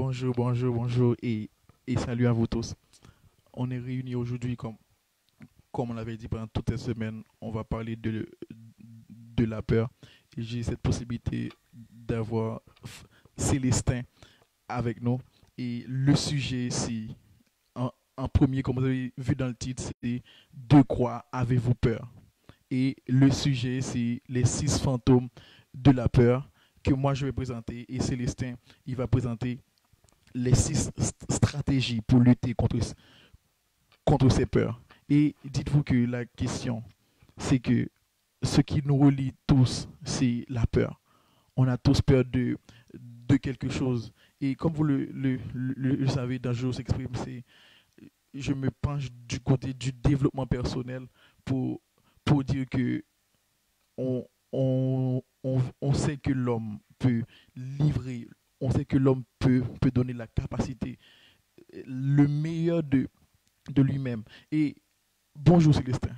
Bonjour et salut à vous tous. On est réunis aujourd'hui comme on l'avait dit pendant toute cette semaine, on va parler de la peur. Et j'ai cette possibilité d'avoir Célestin avec nous. Et le sujet, c'est en premier, comme vous avez vu dans le titre, c'est de quoi avez-vous peur? Et le sujet, c'est les 6 fantômes de la peur que moi je vais présenter. Et Célestin, il va présenter les 6 stratégies pour lutter contre ces peurs. Et dites-vous que la question, c'est que ce qui nous relie tous, c'est la peur. On a tous peur de quelque chose. Et comme vous le savez, dans Je s'exprime, c'est je me penche du côté du développement personnel pour, pour dire que on sait que l'homme peut livrer, on sait que l'homme peut donner la capacité, le meilleur de lui-même. Et bonjour Célestin.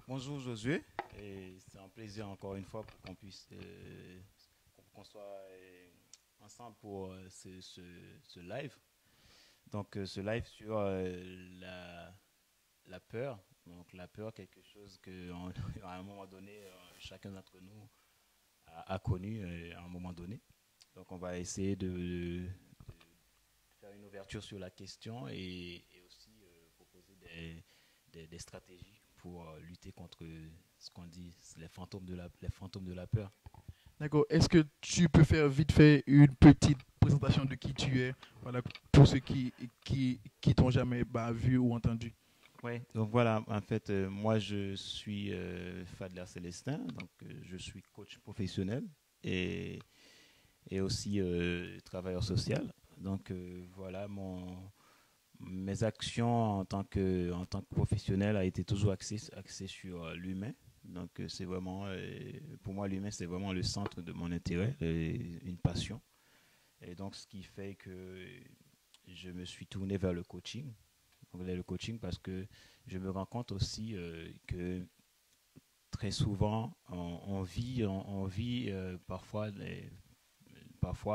Bonjour Josué, et c'est un plaisir encore une fois pour qu'on puisse qu'on soit ensemble pour ce live. Donc ce live sur la peur. Donc la peur, quelque chose que à un moment donné, chacun d'entre nous a connu à un moment donné. Donc on va essayer de faire une ouverture sur la question et aussi proposer des stratégies pour lutter contre ce qu'on dit les fantômes de la peur. D'accord. Est-ce que tu peux faire vite fait une petite présentation de qui tu es, voilà, pour ceux qui t'ont jamais vu ou entendu? Ouais, donc voilà, en fait, moi je suis Fadler Célestin, donc je suis coach professionnel et, et aussi travailleur social. Donc voilà, mes actions en tant que professionnel a été toujours axée sur l'humain. Donc c'est vraiment, pour moi l'humain c'est vraiment le centre de mon intérêt, une passion. Et donc ce qui fait que je me suis tourné vers le coaching. Donc, vers le coaching parce que je me rends compte aussi que très souvent on vit parfois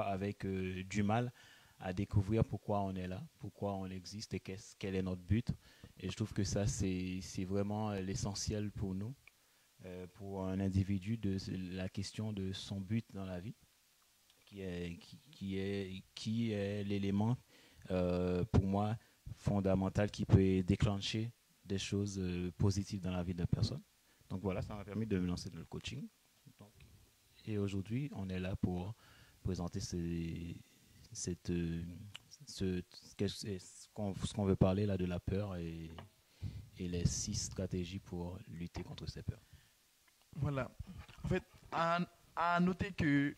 avec du mal à découvrir pourquoi on est là, pourquoi on existe et quel est notre but. Et je trouve que ça, c'est vraiment l'essentiel pour nous, pour un individu, de la question de son but dans la vie, qui est l'élément, pour moi, fondamental qui peut déclencher des choses positives dans la vie de la personne. Donc voilà, ça m'a permis de me lancer dans le coaching. Donc, et aujourd'hui, on est là pour présenter cette, ce, ce qu'on veut parler là de la peur et les 6 stratégies pour lutter contre ces peurs. Voilà. En fait, à noter que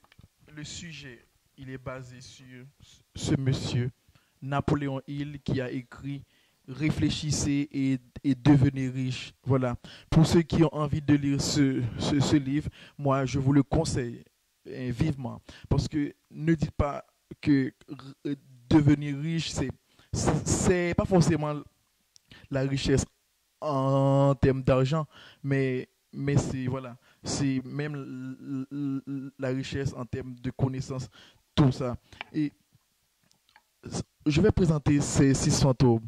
le sujet, il est basé sur ce monsieur, Napoléon Hill, qui a écrit Réfléchissez et devenez riche. Voilà. Pour ceux qui ont envie de lire ce livre, moi, je vous le conseille vivement. Parce que ne dites pas que euh, devenir riche, c'est pas forcément la richesse en termes d'argent, mais c'est voilà, c'est même la richesse en termes de connaissances, tout ça. Et je vais présenter ces 6 fantômes.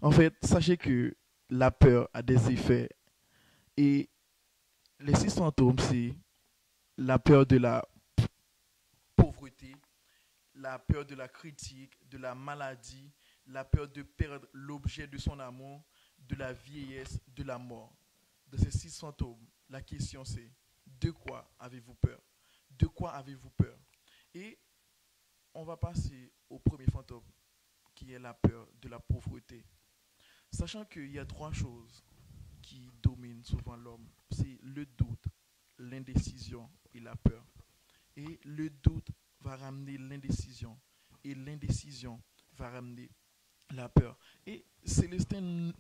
En fait, sachez que la peur a des effets. Et les 6 fantômes, c'est la peur de la pauvreté, la peur de la critique, de la maladie, la peur de perdre l'objet de son amour, de la vieillesse, de la mort. De ces 6 fantômes, la question c'est de quoi avez-vous peur? De quoi avez-vous peur? Et on va passer au premier fantôme, qui est la peur de la pauvreté. Sachant qu'il y a 3 choses qui dominent souvent l'homme, c'est le doute, l'indécision et la peur. Et le doute va ramener l'indécision. Et l'indécision va ramener la peur. Et Célestin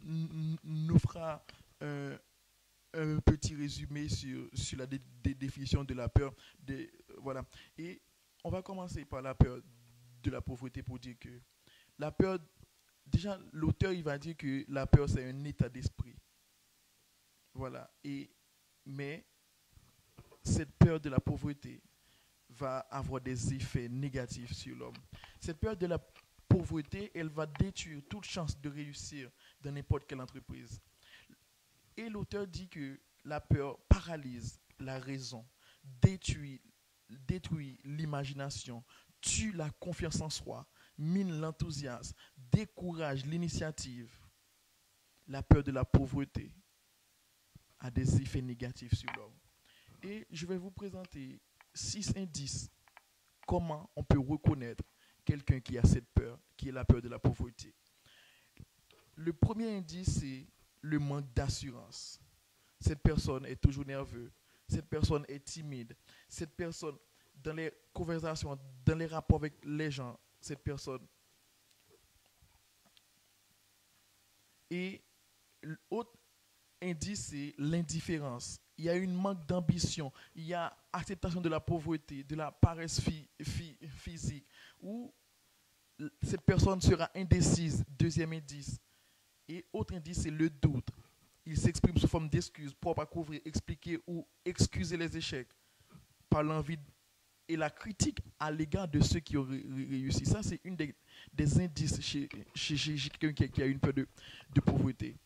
nous fera un petit résumé sur la définition de la peur. Voilà. Et on va commencer par la peur de la pauvreté pour dire que la peur, déjà, l'auteur, il va dire que la peur, c'est un état d'esprit. Voilà. Mais cette peur de la pauvreté va avoir des effets négatifs sur l'homme. Cette peur de la pauvreté, elle va détruire toute chance de réussir dans n'importe quelle entreprise. Et l'auteur dit que la peur paralyse la raison, détruit, détruit l'imagination, tue la confiance en soi, mine l'enthousiasme, décourage l'initiative. La peur de la pauvreté a des effets négatifs sur l'homme. Et je vais vous présenter 6 indices comment on peut reconnaître quelqu'un qui a cette peur, qui est la peur de la pauvreté. Le premier indice, c'est le manque d'assurance. Cette personne est toujours nerveuse. Cette personne est timide. Cette personne, dans les conversations, dans les rapports avec les gens, cette personne. Et l'autre indice, c'est l'indifférence. Il y a une manque d'ambition. Il y a acceptation de la pauvreté, de la paresse physique, où cette personne sera indécise. Deuxième indice. Et autre indice, c'est le doute. Il s'exprime sous forme d'excuses propres à couvrir, expliquer ou excuser les échecs par l'envie et la critique à l'égard de ceux qui ont réussi. Ça, c'est une des indices chez quelqu'un qui a une peur de pauvreté.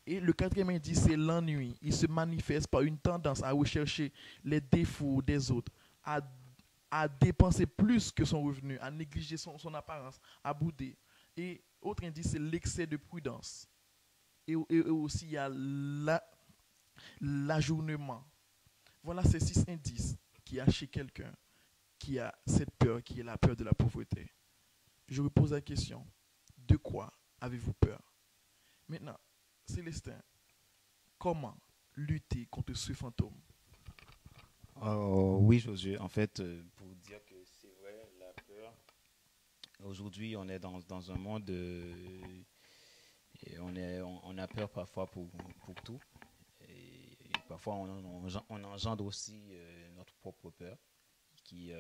Et le quatrième indice, c'est l'ennui. Il se manifeste par une tendance à rechercher les défauts des autres, à dépenser plus que son revenu, à négliger son apparence, à bouder. Et autre indice, c'est l'excès de prudence. Et aussi, il y a l'ajournement. Voilà ces 6 indices qu'il y a chez quelqu'un qui a cette peur, qui est la peur de la pauvreté. Je vous pose la question, de quoi avez-vous peur? Maintenant, Célestin, comment lutter contre ce fantôme? Oui, Josué, en fait, pour dire que c'est vrai, la peur, aujourd'hui, on est dans un monde, et on a peur parfois pour tout. Et parfois, on engendre aussi notre propre peur, qui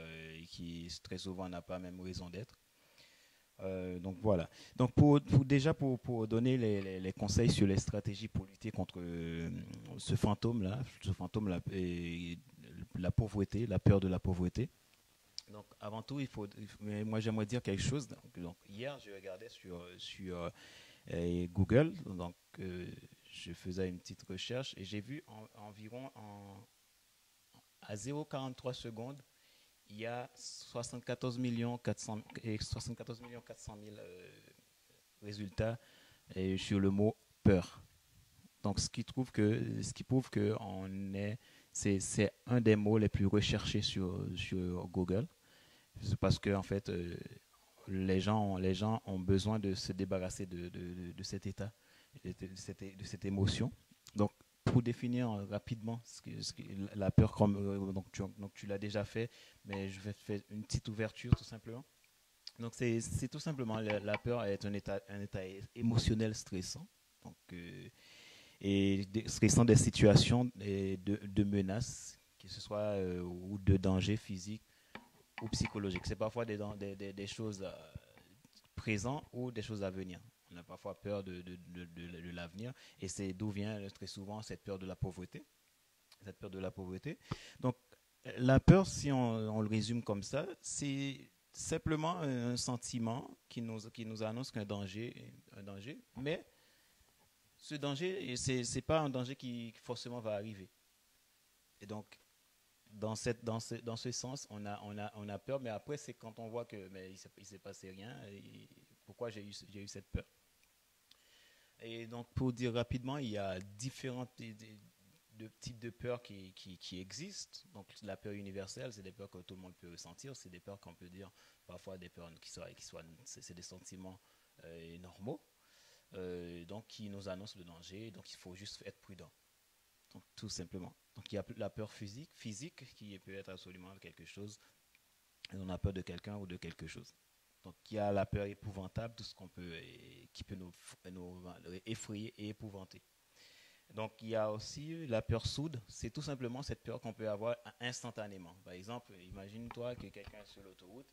très souvent n'a pas même raison d'être. Donc voilà. Donc pour donner les conseils sur les stratégies pour lutter contre ce fantôme-là, et la pauvreté, la peur de la pauvreté. Donc avant tout, moi j'aimerais dire quelque chose. Donc hier, je regardais sur Google. Donc je faisais une petite recherche et j'ai vu environ à 0,43 secondes, il y a 74 400 000 résultats sur le mot peur. Donc, ce qui prouve que c'est un des mots les plus recherchés sur Google. C'est parce que en fait, les gens ont besoin de se débarrasser de cet état, de cette émotion. Donc, pour définir rapidement la peur, donc tu l'as déjà fait, mais je vais faire une petite ouverture tout simplement. Donc c'est tout simplement la peur est un état émotionnel stressant, donc stressant des situations de menaces, que ce soit ou de danger physique ou psychologique. C'est parfois des choses présentes ou des choses à venir. On a parfois peur de l'avenir, et c'est d'où vient très souvent cette peur de la pauvreté. Donc, la peur, si on le résume comme ça, c'est simplement un sentiment qui nous annonce qu'un danger, mais ce danger, c'est pas un danger qui forcément va arriver. Et donc, dans ce sens, on a peur, mais après, c'est quand on voit que mais il s'est passé rien, et pourquoi j'ai eu cette peur. Et donc, pour dire rapidement, il y a différents types de peurs qui existent. Donc, la peur universelle, c'est des peurs que tout le monde peut ressentir. C'est des peurs qu'on peut dire, parfois des peurs c'est des sentiments normaux, donc qui nous annoncent le danger. Donc, il faut juste être prudent. Donc, tout simplement. Donc, il y a la peur physique qui peut être absolument quelque chose. On a peur de quelqu'un ou de quelque chose. Donc, il y a la peur épouvantable, tout ce qui peut nous effrayer et épouvanter. Donc, il y a aussi la peur sourde. C'est tout simplement cette peur qu'on peut avoir instantanément. Par exemple, imagine-toi que quelqu'un est sur l'autoroute,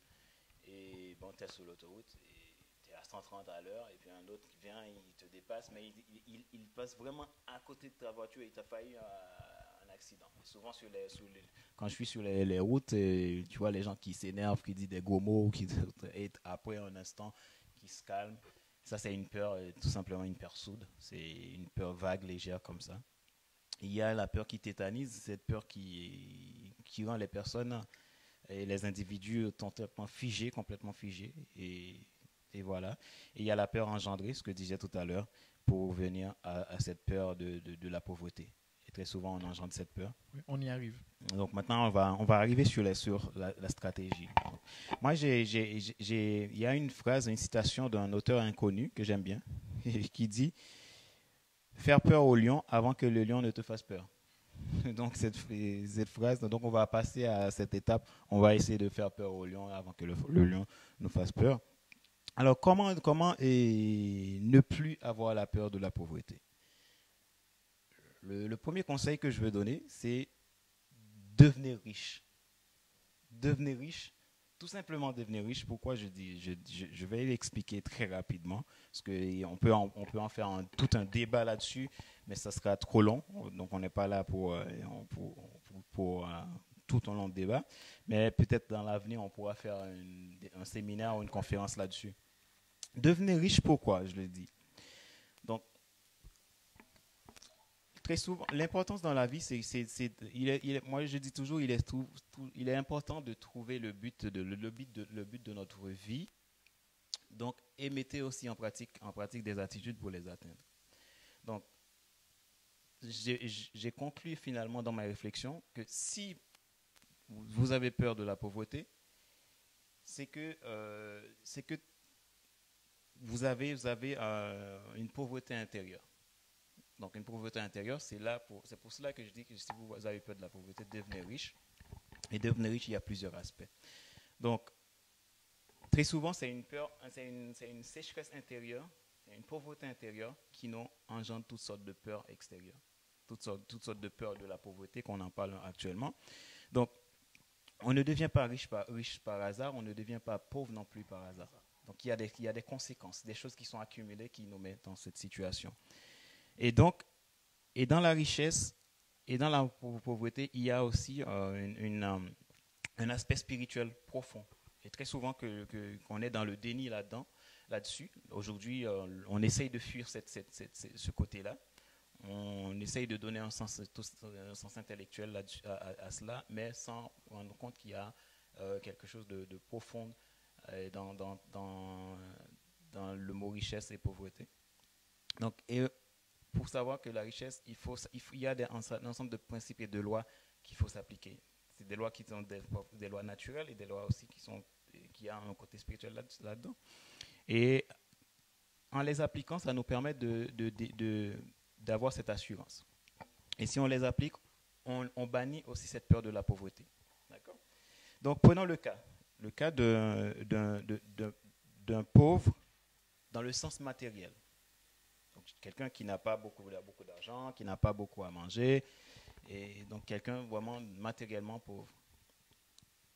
et bon, tu es sur l'autoroute, et tu es à 130 à l'heure, et puis un autre qui vient, il te dépasse, mais il passe vraiment à côté de ta voiture, et il t'a failli un accident. Souvent, quand je suis sur les routes, tu vois les gens qui s'énervent, qui disent des gros mots, et après un instant, qui se calment. Ça, c'est une peur, tout simplement une peur sourde. C'est une peur vague, légère comme ça. Il y a la peur qui tétanise, cette peur qui rend les personnes et les individus complètement figés. Et voilà. Et il y a la peur engendrée, ce que je disais tout à l'heure, pour venir à cette peur de la pauvreté. Et très souvent, on engendre cette peur. Oui, on y arrive. Donc maintenant, on va arriver sur la stratégie. Donc, moi, il y a une phrase, une citation d'un auteur inconnu que j'aime bien, qui dit « Faire peur au lion avant que le lion ne te fasse peur ». Donc cette phrase, donc on va passer à cette étape, on va essayer de faire peur au lion avant que le lion nous fasse peur. Alors comment ne plus avoir la peur de la pauvreté? Le premier conseil que je veux donner, c'est devenir riche. Devenir riche, tout simplement devenir riche. Pourquoi je vais l'expliquer très rapidement, parce qu'on peut en faire tout un débat là-dessus, mais ça sera trop long, donc on n'est pas là pour tout au long de débat, mais peut-être dans l'avenir, on pourra faire un séminaire ou une conférence là-dessus. Devenir riche, pourquoi, je le dis? Donc, très souvent, l'importance dans la vie, moi je dis toujours, il est important de trouver le but de notre vie, donc, et mettez aussi en pratique des attitudes pour les atteindre. Donc, j'ai conclu finalement dans ma réflexion que si vous avez peur de la pauvreté, c'est que vous avez une pauvreté intérieure. Donc, une pauvreté intérieure, c'est pour cela que je dis que si vous avez peur de la pauvreté, devenez riche. Et devenir riche, il y a plusieurs aspects. Donc, très souvent, c'est une sécheresse intérieure, une pauvreté intérieure qui nous engendre toutes sortes de peurs extérieures, toutes sortes de peurs de la pauvreté qu'on en parle actuellement. Donc, on ne devient pas riche par hasard, on ne devient pas pauvre non plus par hasard. Donc, il y a des conséquences, des choses qui sont accumulées qui nous mettent dans cette situation. Et donc, dans la richesse et dans la pauvreté, il y a aussi un aspect spirituel profond. Et très souvent qu'on est dans le déni là-dessus. Aujourd'hui, on essaye de fuir ce côté-là. On essaye de donner un sens intellectuel à cela, mais sans rendre compte qu'il y a quelque chose de profond dans le mot richesse et pauvreté. Donc, pour savoir que la richesse, il y a un ensemble de principes et de lois qu'il faut s'appliquer. C'est des lois qui sont des lois naturelles et des lois aussi qui ont un côté spirituel là-dedans. Et en les appliquant, ça nous permet d'avoir cette assurance. Et si on les applique, on bannit aussi cette peur de la pauvreté. D'accord? Donc, prenons le cas d'un pauvre dans le sens matériel. Donc, quelqu'un qui n'a pas beaucoup d'argent, qui n'a pas beaucoup à manger, et donc quelqu'un vraiment matériellement pauvre.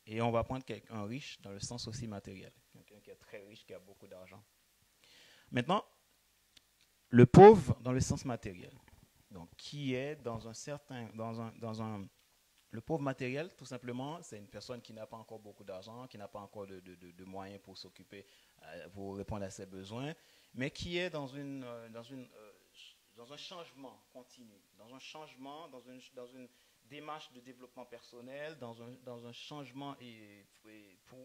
Et on va prendre quelqu'un riche dans le sens aussi matériel, quelqu'un qui est très riche, qui a beaucoup d'argent. Maintenant, le pauvre dans le sens matériel, donc qui est le pauvre matériel, tout simplement, c'est une personne qui n'a pas encore beaucoup d'argent, qui n'a pas encore de moyens pour s'occuper, pour répondre à ses besoins, mais qui est dans un changement continu, dans une démarche de développement personnel, dans un changement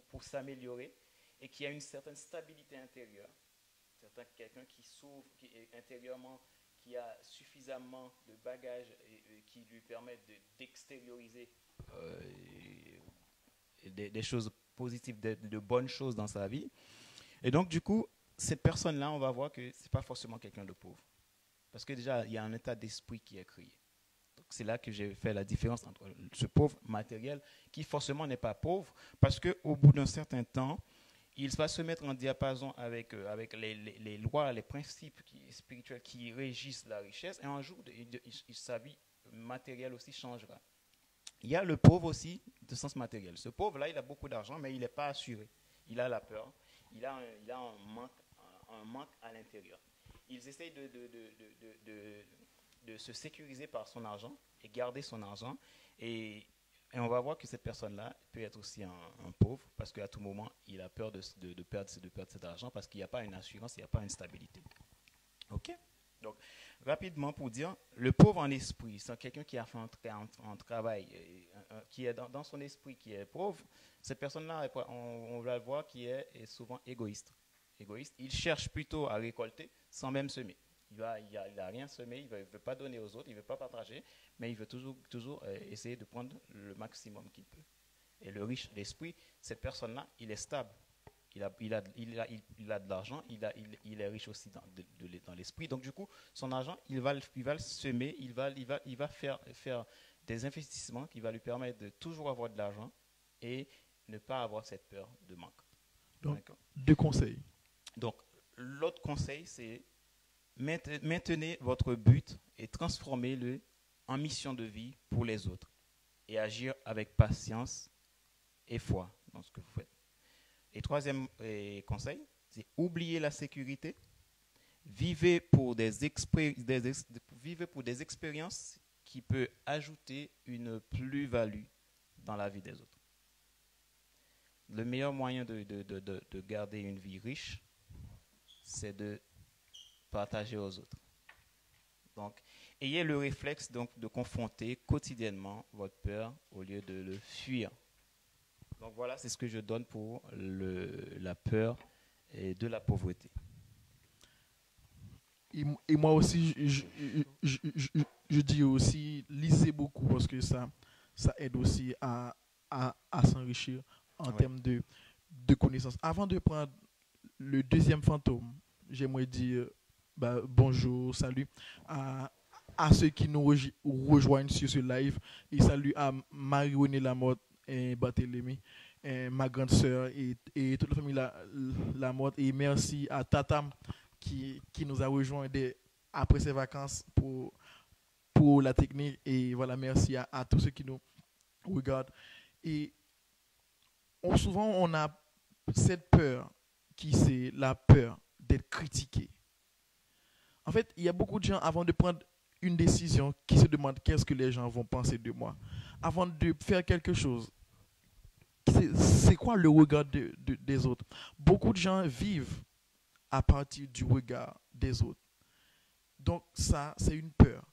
pour s'améliorer, et qui a une certaine stabilité intérieure. Quelqu'un qui s'ouvre intérieurement, qui a suffisamment de bagages et qui lui permet d'extérioriser des choses positives, de bonnes choses dans sa vie. Et donc, du coup, cette personne-là, on va voir que ce n'est pas forcément quelqu'un de pauvre. Parce que déjà, il y a un état d'esprit qui est créé. Donc, c'est là que j'ai fait la différence entre ce pauvre matériel, qui forcément n'est pas pauvre, parce qu'au bout d'un certain temps, il va se mettre en diapason avec les lois, les principes spirituels qui régissent la richesse, et un jour, sa vie matérielle aussi changera. Il y a le pauvre aussi, de sens matériel. Ce pauvre-là, il a beaucoup d'argent, mais il n'est pas assuré. Il a la peur, il a un manque à l'intérieur. Il essaye de se sécuriser par son argent, et garder son argent. Et on va voir que cette personne-là peut être aussi un pauvre parce qu'à tout moment, il a peur de perdre cet argent parce qu'il n'y a pas une assurance, il n'y a pas une stabilité. OK? Donc, rapidement pour dire, le pauvre en esprit, c'est quelqu'un qui a fait un travail, qui est dans son esprit, qui est pauvre. Cette personne-là, on va le voir, qui est souvent égoïste. Il cherche plutôt à récolter sans même semer. Il n'a rien semé, il ne veut pas donner aux autres, il ne veut pas partager, mais il veut toujours essayer de prendre le maximum qu'il peut. Et le riche d'esprit, cette personne-là, il est stable. Il a de l'argent, il est riche aussi dans l'esprit. Donc du coup, son argent, il va le semer, il va faire des investissements qui va lui permettre de toujours avoir de l'argent et ne pas avoir cette peur de manque. Donc, 2 conseils. Donc, l'autre conseil, c'est maintenez votre but et transformez-le en mission de vie pour les autres et agir avec patience et foi dans ce que vous faites. Et troisième conseil, c'est oublier la sécurité, vivez pour des expériences qui peuvent ajouter une plus-value dans la vie des autres. Le meilleur moyen de garder une vie riche, c'est de partager aux autres. Donc, ayez le réflexe donc, de confronter quotidiennement votre peur au lieu de le fuir. Donc voilà, c'est ce que je donne pour la peur et de la pauvreté. Et moi aussi, je dis aussi, lisez beaucoup parce que ça aide aussi à s'enrichir en termes de connaissances. Avant de prendre le deuxième fantôme, j'aimerais dire bonjour, salut à ceux qui nous rejoignent sur ce live et salut à Marie-Renée Lamotte et Barthélémy, et ma grande sœur et toute la famille Lamotte, et merci à Tatam qui nous a rejoint après ses vacances pour la technique, et voilà, merci à tous ceux qui nous regardent. Et souvent on a cette peur qui c'est la peur d'être critiqué. En fait, il y a beaucoup de gens, avant de prendre une décision, qui se demandent qu'est-ce que les gens vont penser de moi. Avant de faire quelque chose, c'est quoi le regard des autres? Beaucoup de gens vivent à partir du regard des autres. Donc ça, c'est une peur.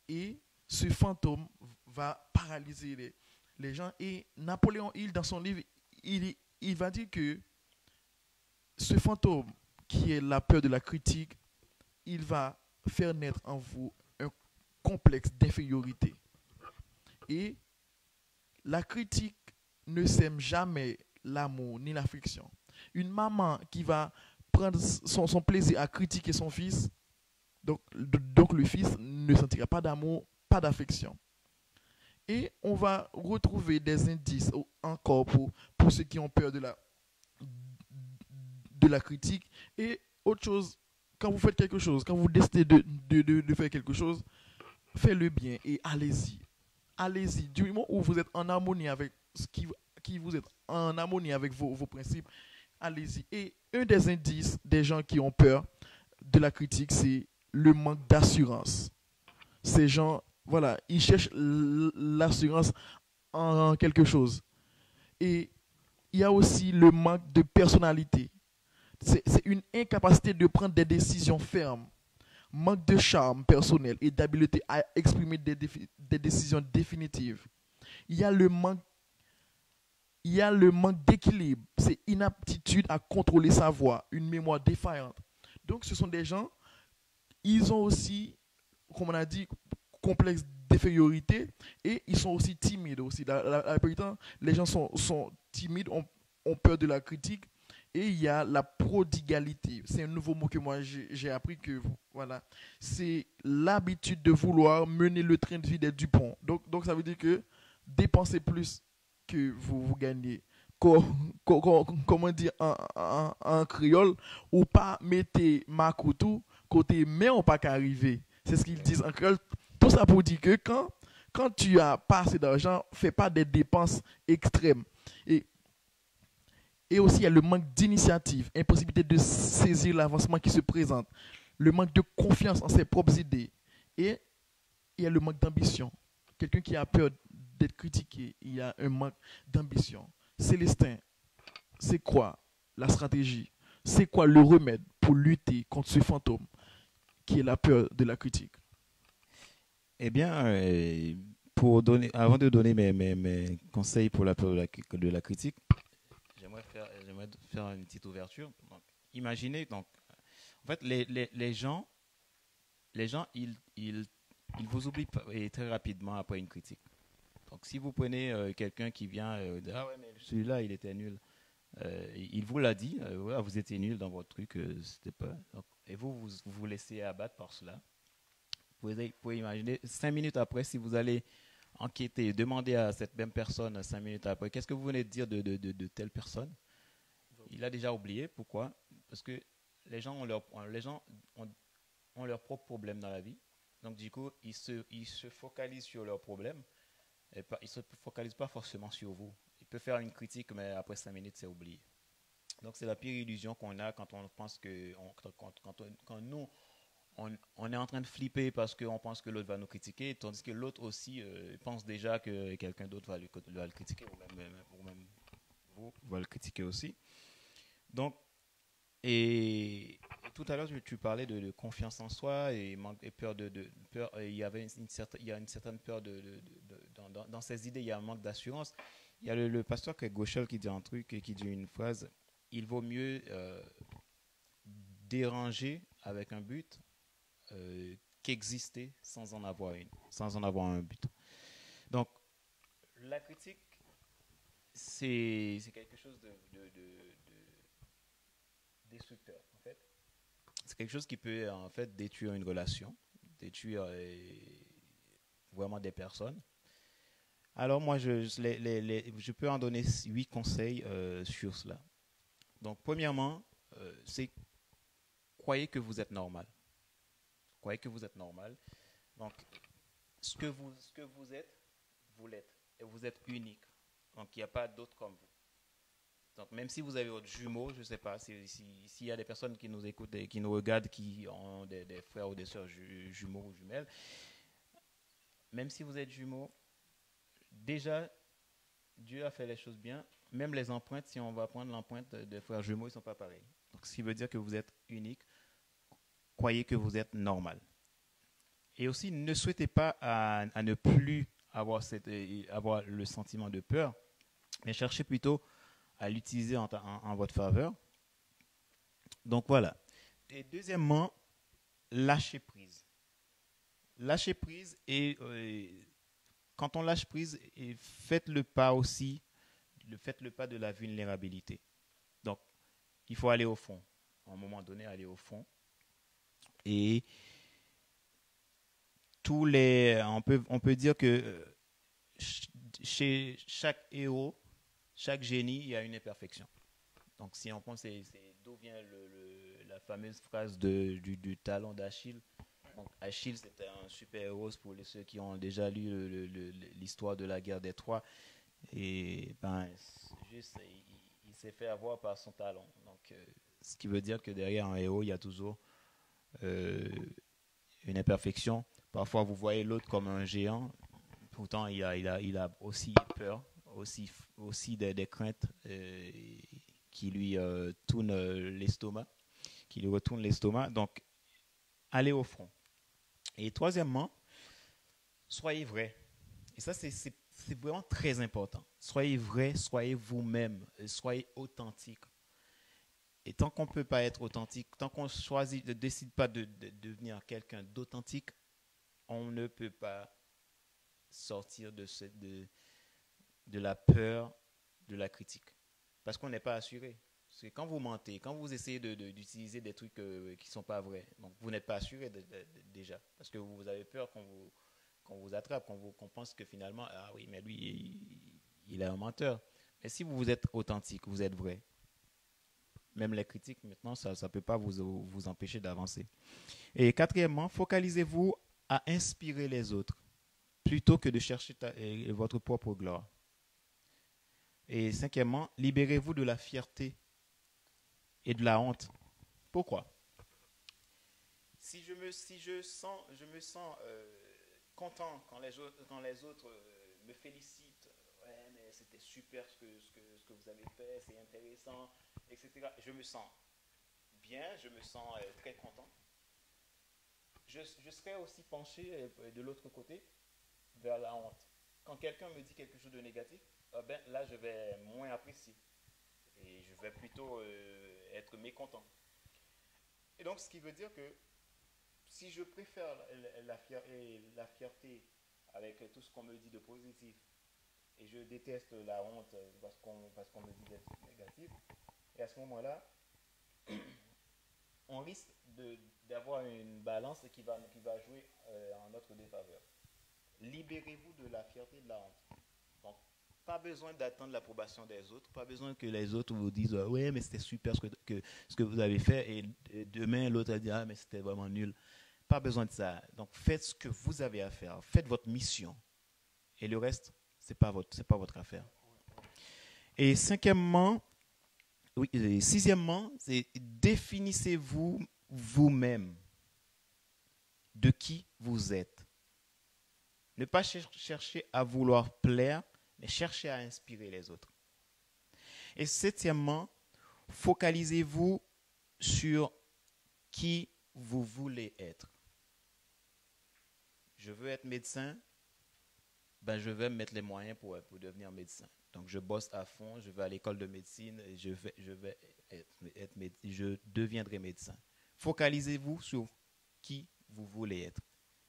Et ce fantôme va paralyser les gens. Et Napoléon Hill, dans son livre, il va dire que ce fantôme, qui est la peur de la critique, il va faire naître en vous un complexe d'infériorité. Et la critique ne sème jamais l'amour ni l'affection. Une maman qui va prendre son plaisir à critiquer son fils, donc le fils ne sentira pas d'amour, pas d'affection. Et on va retrouver des indices encore pour ceux qui ont peur de la critique. Et autre chose, quand vous faites quelque chose, quand vous décidez de faire quelque chose, faites-le bien et allez-y. Allez-y. Du moment où vous êtes en harmonie avec ce qui vous êtes en harmonie avec vos principes, allez-y. Et un des indices des gens qui ont peur de la critique, c'est le manque d'assurance. Ces gens, voilà, ils cherchent l'assurance en quelque chose. Et il y a aussi le manque de personnalité. C'est une incapacité de prendre des décisions fermes, manque de charme personnel et d'habileté à exprimer des décisions définitives. Il y a le manque d'équilibre, c'est inaptitude à contrôler sa voix, une mémoire défaillante. Donc ce sont des gens, ils ont aussi, comme on a dit, complexe d'infériorité, et ils sont aussi timides aussi. La plupart du temps, les gens sont timides, ont peur de la critique. Et il y a la prodigalité. C'est un nouveau mot que moi j'ai appris, que voilà, c'est l'habitude de vouloir mener le train de vie des Dupont. Donc ça veut dire que dépensez plus que vous gagnez. Comment dire en créole, ou pas mettez ma couteau côté mais on pas qu'arriver. C'est ce qu'ils disent en créole. Tout ça pour dire que quand tu as pas assez d'argent, fais pas des dépenses extrêmes. Et aussi, il y a le manque d'initiative, impossibilité de saisir l'avancement qui se présente, le manque de confiance en ses propres idées. Et il y a le manque d'ambition. quelqu'un qui a peur d'être critiqué, il a un manque d'ambition. Célestin, c'est quoi la stratégie? C'est quoi le remède pour lutter contre ce fantôme qui est la peur de la critique? Eh bien, avant de donner mes conseils pour la peur de la critique, j'aimerais faire une petite ouverture. Donc, imaginez, donc, en fait, les gens ils vous oublient et très rapidement après une critique. Donc, si vous prenez quelqu'un qui vient dire, ah ouais, mais celui-là, il était nul. Il vous l'a dit, voilà, vous étiez nul dans votre truc, c'était pas. Donc, et vous laissez abattre par cela. Vous pouvez imaginer, 5 minutes après, si vous allez enquêter, demander à cette même personne 5 minutes après, qu'est-ce que vous venez de dire de telle personne? Il a déjà oublié. Pourquoi? Parce que les gens ont leurs propres problèmes dans la vie. Donc, du coup, ils se focalisent sur leurs problèmes. Ils ne se focalisent pas forcément sur vous. Il peut faire une critique, mais après 5 minutes, c'est oublié. Donc, c'est la pire illusion qu'on a quand on pense que, quand nous, on est en train de flipper parce qu'on pense que l'autre va nous critiquer, tandis que l'autre aussi pense déjà que quelqu'un d'autre va le critiquer, ou même vous va le critiquer aussi. Donc, et tout à l'heure, tu parlais de confiance en soi et peur peur. Il y a une certaine peur dans ces idées. Il y a un manque d'assurance. Il y a le pasteur Gauchel qui dit un truc et qui dit une phrase. Il vaut mieux déranger avec un but qu'exister sans en avoir un but. Donc, la critique, c'est quelque chose de destructeur, en fait. C'est quelque chose qui peut, en fait, détruire une relation, détruire vraiment des personnes. Alors, moi, je peux en donner 8 conseils sur cela. Donc, premièrement, c'est croyez que vous êtes normal. Croyez que vous êtes normal. Donc, ce que vous êtes, vous l'êtes. Et vous êtes unique. Donc, il n'y a pas d'autre comme vous. Donc, même si vous avez votre jumeau, je ne sais pas, s'il y a des personnes qui nous écoutent et qui nous regardent, qui ont des frères ou des sœurs jumeaux ou jumelles, même si vous êtes jumeaux, déjà, Dieu a fait les choses bien. Même les empreintes, si on va prendre l'empreinte des frères jumeaux, ils ne sont pas pareils. Donc, ce qui veut dire que vous êtes unique. Croyez que vous êtes normal. Et aussi, ne souhaitez pas à ne plus avoir le sentiment de peur, mais cherchez plutôt à l'utiliser en votre faveur. Donc voilà. Et deuxièmement, lâchez prise. Lâchez prise et quand on lâche prise, faites le pas aussi, faites le pas de la vulnérabilité. Donc, il faut aller au fond. À un moment donné, aller au fond. Et on peut dire que chez chaque héros, chaque génie, il y a une imperfection. Donc, si on pense, c'est d'où vient la fameuse phrase du talon d'Achille. Donc, Achille, c'était un super-héros pour ceux qui ont déjà lu l'histoire de la guerre des Troies. Et juste, il s'est fait avoir par son talon. Donc, ce qui veut dire que derrière un héros, il y a toujours une imperfection. Parfois, vous voyez l'autre comme un géant. Pourtant, il a aussi peur, aussi des craintes qui lui tournent l'estomac, qui lui retournent l'estomac. Donc, allez au front. Et troisièmement, soyez vrai. Et ça, c'est vraiment très important. Soyez vrai, soyez vous-même, soyez authentique. Et tant qu'on ne peut pas être authentique, tant qu'on ne décide pas de devenir quelqu'un d'authentique, on ne peut pas sortir de la peur de la critique. Parce qu'on n'est pas assuré. C'est quand vous mentez, quand vous essayez d'utiliser des trucs qui ne sont pas vrais, donc vous n'êtes pas assuré déjà. Parce que vous avez peur qu'on vous attrape, qu'on pense que finalement, ah oui, mais lui, il est un menteur. Mais si vous êtes authentique, vous êtes vrai, même les critiques, maintenant, ça ne peut pas vous empêcher d'avancer. Et quatrièmement, focalisez-vous à inspirer les autres plutôt que de chercher votre propre gloire. Et cinquièmement, libérez-vous de la fierté et de la honte. Pourquoi? Si je me sens content quand les autres me félicitent. Ouais, mais c'était super ce que vous avez fait, c'est intéressant, etc. Je me sens bien, je me sens très content. Je serais aussi penché de l'autre côté vers la honte. Quand quelqu'un me dit quelque chose de négatif, ben, là je vais moins apprécier et je vais plutôt être mécontent. Et donc ce qui veut dire que si je préfère la fierté avec tout ce qu'on me dit de positif et je déteste la honte parce qu'on me dit d'être négatif, et à ce moment-là, on risque d'avoir une balance qui va jouer en notre défaveur. Libérez-vous de la fierté et de la honte. Donc, pas besoin d'attendre l'approbation des autres, pas besoin que les autres vous disent ouais, mais c'était super ce que vous avez fait, et demain l'autre va dire ah, mais c'était vraiment nul. Pas besoin de ça. Donc, faites ce que vous avez à faire, faites votre mission, et le reste, c'est pas votre affaire. Et sixièmement, c'est définissez-vous vous-même de qui vous êtes. Ne pas chercher à vouloir plaire, mais chercher à inspirer les autres. Et septièmement, focalisez-vous sur qui vous voulez être. Je veux être médecin, ben je vais me mettre les moyens pour devenir médecin. Donc je bosse à fond, je vais à l'école de médecine et je deviendrai médecin. Focalisez-vous sur qui vous voulez être.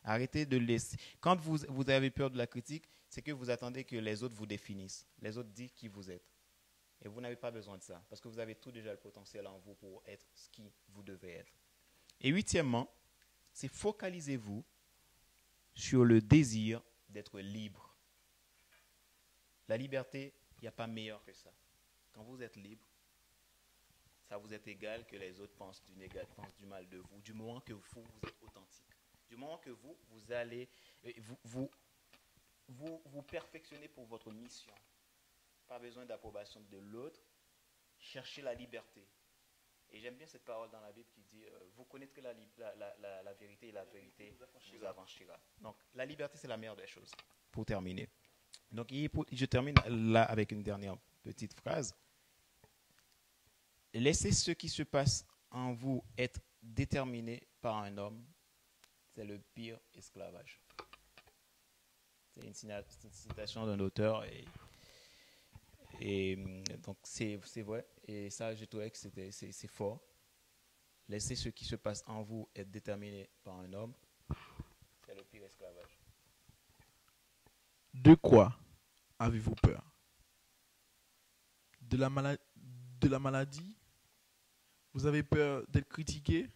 Arrêtez de laisser. Quand vous avez peur de la critique, c'est que vous attendez que les autres vous définissent. Les autres disent qui vous êtes. Et vous n'avez pas besoin de ça, parce que vous avez tout déjà le potentiel en vous pour être ce qui vous devez être. Et huitièmement, c'est focalisez-vous sur le désir d'être libre. La liberté, il n'y a pas meilleur que ça. Quand vous êtes libre, ça vous est égal que les autres pensent du mal de vous, du moment que vous êtes authentique. Du moment que vous allez vous perfectionner pour votre mission. Pas besoin d'approbation de l'autre. Cherchez la liberté. Et j'aime bien cette parole dans la Bible qui dit vous connaîtrez la vérité et la vérité vous affranchira. Donc la liberté, c'est la meilleure des choses. Pour terminer. Donc je termine là avec une dernière petite phrase. Laissez ce qui se passe en vous être déterminé par un homme. C'est le pire esclavage. C'est une citation d'un auteur et donc c'est vrai. Et ça, je trouvais que c'est fort. Laissez ce qui se passe en vous être déterminé par un homme. C'est le pire esclavage. De quoi avez-vous peur? De la maladie? Vous avez peur d'être critiqué?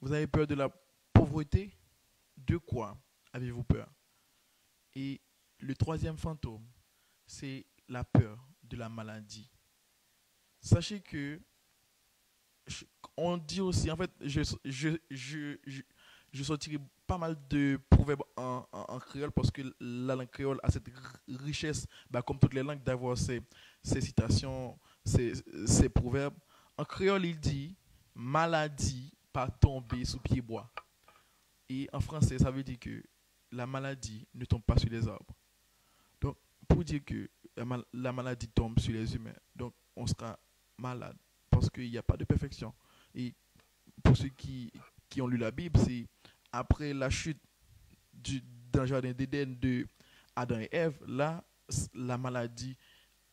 Vous avez peur de la pauvreté? De quoi avez-vous peur? Et le troisième fantôme, c'est la peur de la maladie. Sachez que on dit aussi, en fait, je sortirai pas mal de proverbes en créole parce que la langue créole a cette richesse, bah, comme toutes les langues, d'avoir ces citations, ces proverbes. En créole, il dit maladie pas tomber sous pied bois. Et en français, ça veut dire que la maladie ne tombe pas sur les arbres. Donc, pour dire que la maladie tombe sur les humains, donc on sera malade parce qu'il n'y a pas de perfection. Et pour ceux qui ont lu la Bible, c'est après la chute dans le jardin d'Éden de Adam et Ève, là, la maladie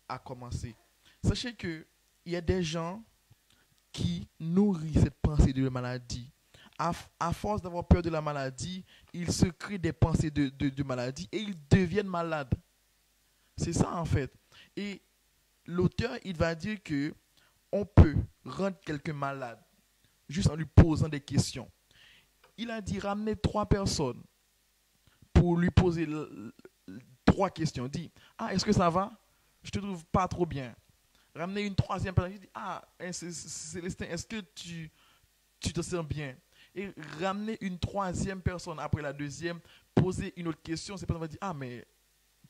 a commencé. Sachez qu'il y a des gens qui nourrissent cette pensée de la maladie. À force d'avoir peur de la maladie, ils se créent des pensées de maladie et ils deviennent malades. C'est ça en fait. Et l'auteur, il va dire que on peut rendre quelqu'un malade juste en lui posant des questions. Il a dit ramener 3 personnes pour lui poser 3 questions. Il dit, ah, est-ce que ça va? Je te trouve pas trop bien. Ramener une 3e personne. Il dit, ah, Célestin, est-ce que tu te sens bien? Et ramener une 3e personne après la 2e, poser une autre question. Cette personne va dire, ah, mais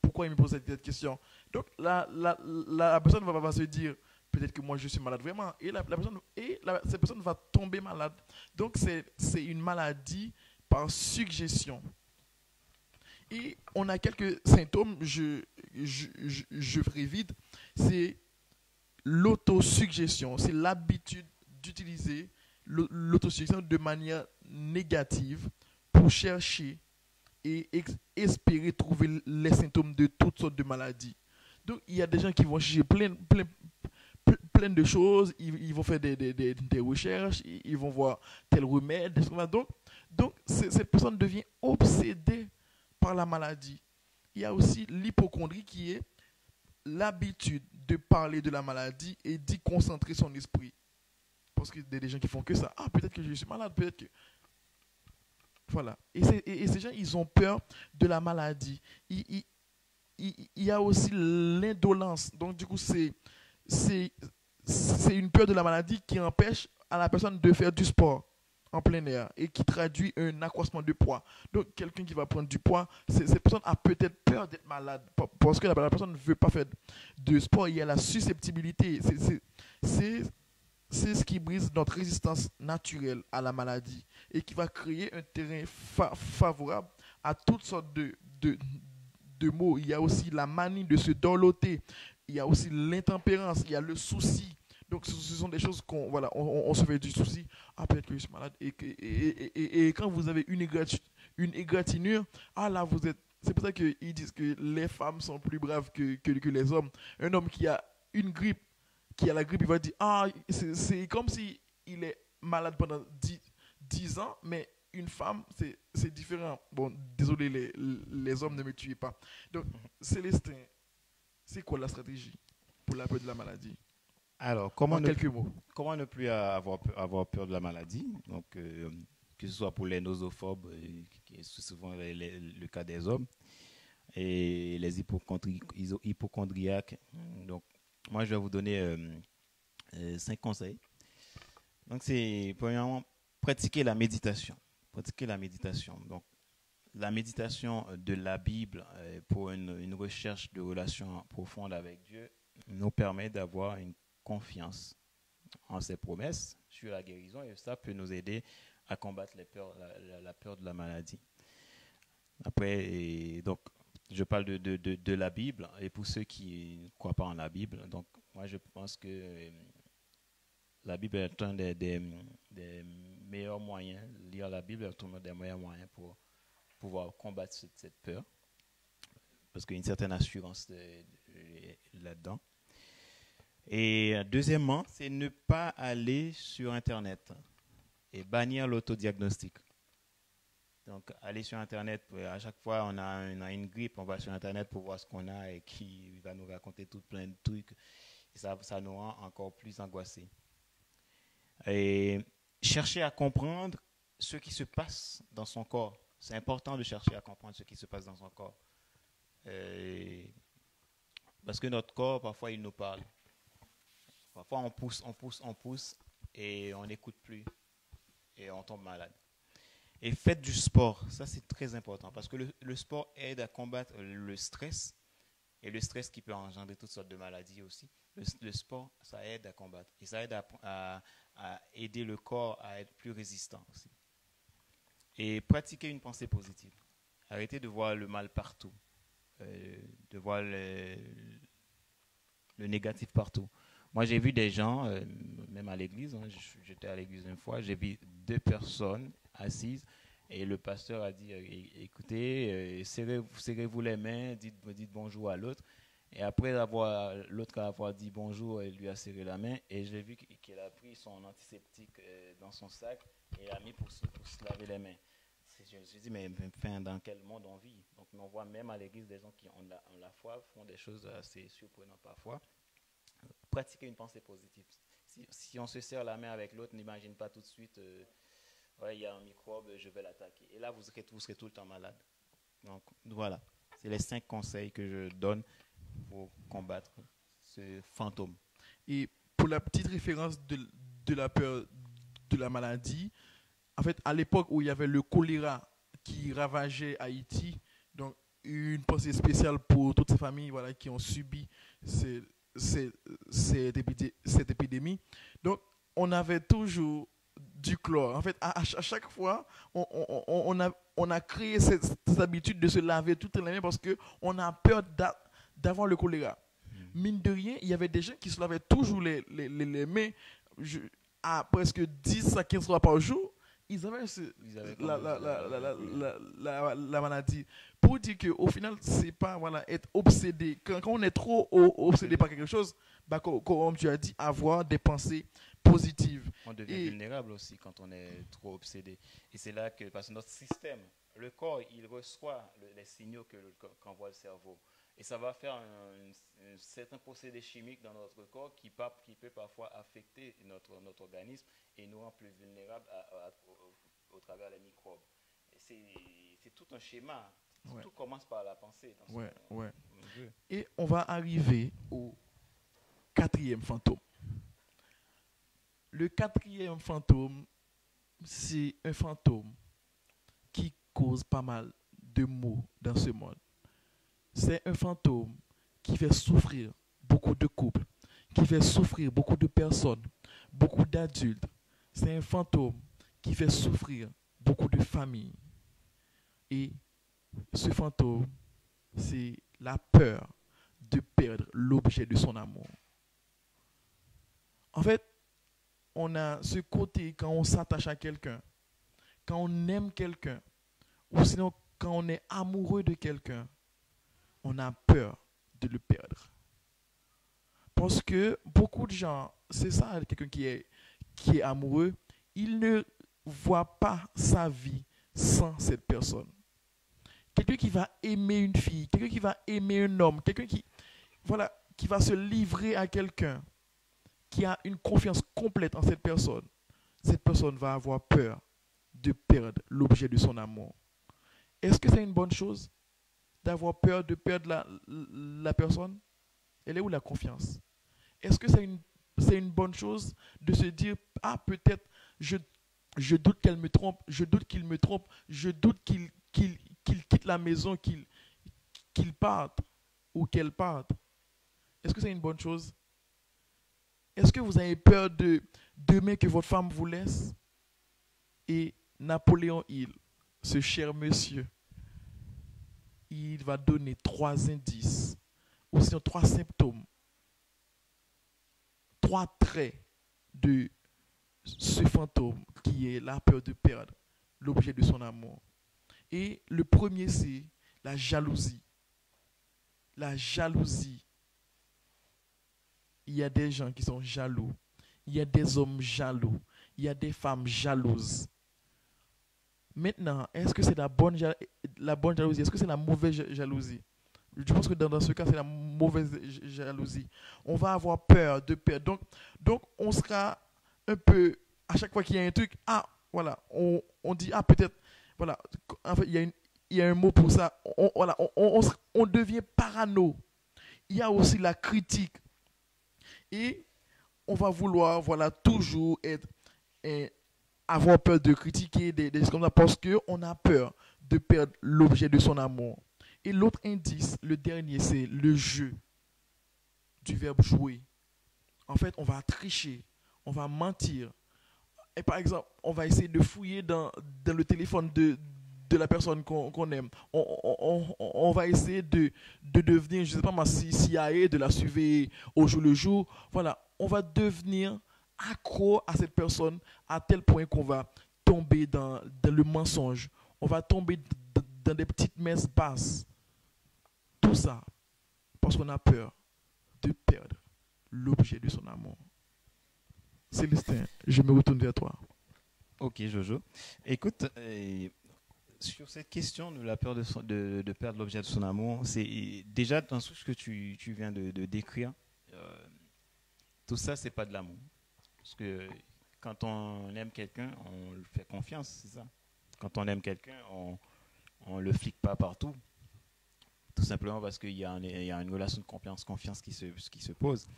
pourquoi il me pose cette question? Donc la personne va se dire, peut-être que moi je suis malade vraiment. Et cette personne va tomber malade. Donc c'est une maladie par suggestion. Et on a quelques symptômes, je ferai vite. C'est l'autosuggestion, c'est l'habitude d'utiliser l'autosuggestion de manière négative pour chercher et espérer trouver les symptômes de toutes sortes de maladies. Donc, il y a des gens qui vont chercher plein de choses, ils vont faire des recherches, ils vont voir tel remède, des choses comme ça. Donc cette personne devient obsédée par la maladie. Il y a aussi l'hypocondrie qui est l'habitude de parler de la maladie et d'y concentrer son esprit. Parce qu'il y a des gens qui font que ça. Ah, peut-être que je suis malade, peut-être que... Voilà. Et ces gens, ils ont peur de la maladie. Il y a aussi l'indolence. Donc, du coup, c'est une peur de la maladie qui empêche à la personne de faire du sport en plein air et qui traduit un accroissement de poids. Donc, quelqu'un qui va prendre du poids, cette personne a peut-être peur d'être malade parce que la personne ne veut pas faire de sport. Il y a la susceptibilité. C'est ce qui brise notre résistance naturelle à la maladie et qui va créer un terrain favorable à toutes sortes de maux. Il y a aussi la manie de se dorloter. Il y a aussi l'intempérance. Il y a le souci. Donc, ce sont des choses on se fait du souci. Ah, peut-être que je suis malade. Et quand vous avez une égratignure, ah là, vous êtes. C'est pour ça qu'ils disent que les femmes sont plus braves que les hommes. Un homme qui a une grippe, qui a la grippe, il va dire, ah, c'est comme si il est malade pendant 10 ans, mais une femme, c'est différent. Bon, désolé, les hommes, ne me tuez pas. Donc, Célestin, c'est quoi la stratégie pour la peur de la maladie? Alors, en quelques mots. Comment ne plus avoir peur de la maladie? Donc, que ce soit pour les nosophobes, qui est souvent le cas des hommes, et les hypochondriaques. Donc, moi, je vais vous donner 5 conseils. Donc, c'est premièrement pratiquer la méditation. Pratiquer la méditation. Donc, la méditation de la Bible pour une recherche de relation profonde avec Dieu nous permet d'avoir une confiance en ses promesses sur la guérison et ça peut nous aider à combattre la peur de la maladie. Après, donc, je parle de la Bible et pour ceux qui ne croient pas en la Bible, donc moi je pense que la Bible est un des meilleurs moyens, lire la Bible est un des meilleurs moyens pour pouvoir combattre cette peur parce qu'il y a une certaine assurance là-dedans. Et deuxièmement, c'est ne pas aller sur Internet et bannir l'autodiagnostic. Donc, aller sur Internet, à chaque fois on a une grippe, on va sur Internet pour voir ce qu'on a et qui va nous raconter tout plein de trucs. Et ça nous rend encore plus angoissés. Et chercher à comprendre ce qui se passe dans son corps. C'est important de chercher à comprendre ce qui se passe dans son corps. Parce que notre corps, parfois, il nous parle. Parfois, on pousse et on n'écoute plus et on tombe malade. Et faites du sport, ça c'est très important parce que le sport aide à combattre le stress et le stress qui peut engendrer toutes sortes de maladies aussi. Le sport, ça aide à combattre et ça aide à aider le corps à être plus résistant aussi. Et pratiquer une pensée positive. Arrêtez de voir le mal partout, de voir le négatif partout. Moi, j'ai vu des gens, même à l'église, j'étais à l'église une fois, j'ai vu 2 personnes assises et le pasteur a dit, écoutez, serrez-vous les mains, dites bonjour à l'autre. Et après l'autre avoir dit bonjour, il lui a serré la main et j'ai vu qu'il a pris son antiseptique dans son sac et l'a mis pour se laver les mains. Je me suis dit, mais dans quel monde on vit? Donc, on voit même à l'église des gens qui ont la foi font des choses assez surprenantes parfois. Pratiquer une pensée positive. Si on se serre la main avec l'autre, n'imagine pas tout de suite, il y a un microbe, je vais l'attaquer. Et là, vous serez tout le temps malade. Donc, voilà. C'est les 5 conseils que je donne pour combattre ce fantôme. Et pour la petite référence de la peur de la maladie, en fait, à l'époque où il y avait le choléra qui ravageait Haïti, donc une pensée spéciale pour toutes ces familles qui ont subi cette épidémie. Donc, on avait toujours du chlore. En fait, à chaque fois, on a créé cette habitude de se laver toutes les mains parce qu'on a peur d'avoir le choléra. Mine de rien, il y avait des gens qui se lavaient toujours les mains je- à presque 10 à 15 fois par jour. Ils avaient Ils avaient quand la, même la, la, la, la, le choléra. la maladie. Pour dire qu'au final, c'est pas voilà, être obsédé. Quand on est trop obsédé par quelque chose, bah, comme tu as dit, avoir des pensées positives. On devient Et vulnérable aussi quand on est trop obsédé. Et c'est là que, parce que notre système, le corps, il reçoit les signaux qu'envoie le cerveau. Et ça va faire un certain procédé chimique dans notre corps qui peut parfois affecter notre organisme et nous rend plus vulnérables au travers des microbes. Et c'est tout un schéma. ouais, Tout commence par la pensée dans ce ouais, ouais. qu'on veut. Et on va arriver au quatrième fantôme. Le quatrième fantôme, c'est un fantôme qui cause pas mal de maux dans ce monde. C'est un fantôme qui fait souffrir beaucoup de couples, qui fait souffrir beaucoup de personnes, beaucoup d'adultes. C'est un fantôme qui fait souffrir beaucoup de familles. Et ce fantôme, c'est la peur de perdre l'objet de son amour. En fait, on a ce côté quand on s'attache à quelqu'un, quand on aime quelqu'un, ou sinon quand on est amoureux de quelqu'un, on a peur de le perdre. Parce que beaucoup de gens, c'est ça, quelqu'un qui est amoureux, il ne voit pas sa vie sans cette personne. Quelqu'un qui va aimer une fille, quelqu'un qui va aimer un homme, quelqu'un voilà, qui va se livrer à quelqu'un, qui a une confiance complète en cette personne va avoir peur de perdre l'objet de son amour. Est-ce que c'est une bonne chose d'avoir peur de perdre la personne? Elle est où la confiance? Est-ce que c'est une bonne chose de se dire, ah peut-être je, je doute qu'elle me trompe, je doute qu'il me trompe, je doute qu'il quitte la maison, qu'il parte ou qu'elle parte? Est-ce que c'est une bonne chose? Est-ce que vous avez peur de demain que votre femme vous laisse? Et Napoléon Hill, ce cher monsieur, il va donner trois indices, ou sinon trois symptômes, trois traits de ce fantôme qui est la peur de perdre l'objet de son amour. Et le premier, c'est la jalousie. La jalousie. Il y a des gens qui sont jaloux. Il y a des hommes jaloux. Il y a des femmes jalouses. Maintenant, est-ce que c'est la bonne jalousie? Est-ce que c'est la mauvaise jalousie? Je pense que dans ce cas, c'est la mauvaise jalousie. On va avoir peur de perdre. Donc on sera un peu, à chaque fois qu'il y a un truc, ah, voilà, on dit, ah, peut-être, voilà, en fait, il y a un mot pour ça. Voilà, on devient parano. Il y a aussi la critique. Et on va vouloir, voilà, toujours eh, avoir peur de critiquer des choses comme ça parce qu'on a peur de perdre l'objet de son amour. Et l'autre indice, le dernier, c'est le jeu du verbe jouer. En fait, on va tricher, on va mentir. Et par exemple, on va essayer de fouiller dans le téléphone de la personne qu'on aime. On va essayer de devenir, je ne sais pas moi, CIA, de la suivre au jour le jour. Voilà, on va devenir accro à cette personne à tel point qu'on va tomber dans le mensonge. On va tomber dans des petites messes basses. Tout ça parce qu'on a peur de perdre l'objet de son amour. Célestin, je me retourne vers toi. Ok, Jojo. Écoute, sur cette question de la peur de perdre l'objet de son amour, c'est déjà dans tout ce que tu viens de décrire, tout ça, c'est pas de l'amour. Parce que quand on aime quelqu'un, on lui fait confiance, c'est ça. Quand on aime quelqu'un, on le flique pas partout. Tout simplement parce qu'il il y a une relation de confiance qui se pose.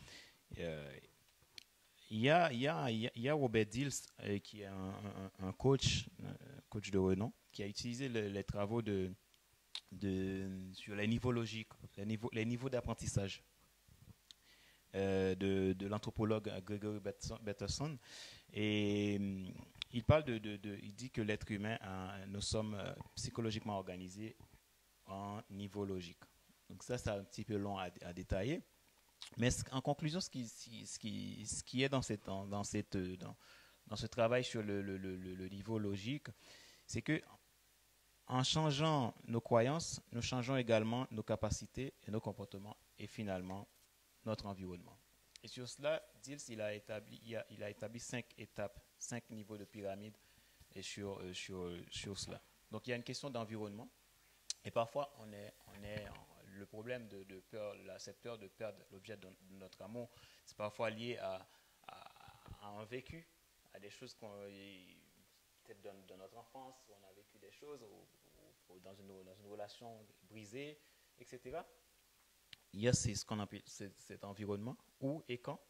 Euh, il y a Robert Dills, qui est un coach de renom, qui a utilisé les travaux sur les niveaux logiques, les niveaux d'apprentissage de l'anthropologue Gregory Bateson. Et il parle il dit que l'être humain, nous sommes psychologiquement organisés en niveau logique. Donc ça, c'est un petit peu long à détailler. Mais en conclusion, ce qui est dans ce travail sur le niveau logique, c'est que en changeant nos croyances, nous changeons également nos capacités et nos comportements et finalement notre environnement. Et sur cela, Diels il a établi 5 étapes, 5 niveaux de pyramide et sur cela. Donc il y a une question d'environnement et parfois le problème de peur, cette peur de perdre l'objet de notre amour, c'est parfois lié à un vécu, à des choses peut-être dans notre enfance, où on a vécu des choses, ou dans une relation brisée, etc. Il y a ce qu'on appelle cet environnement, où et quand.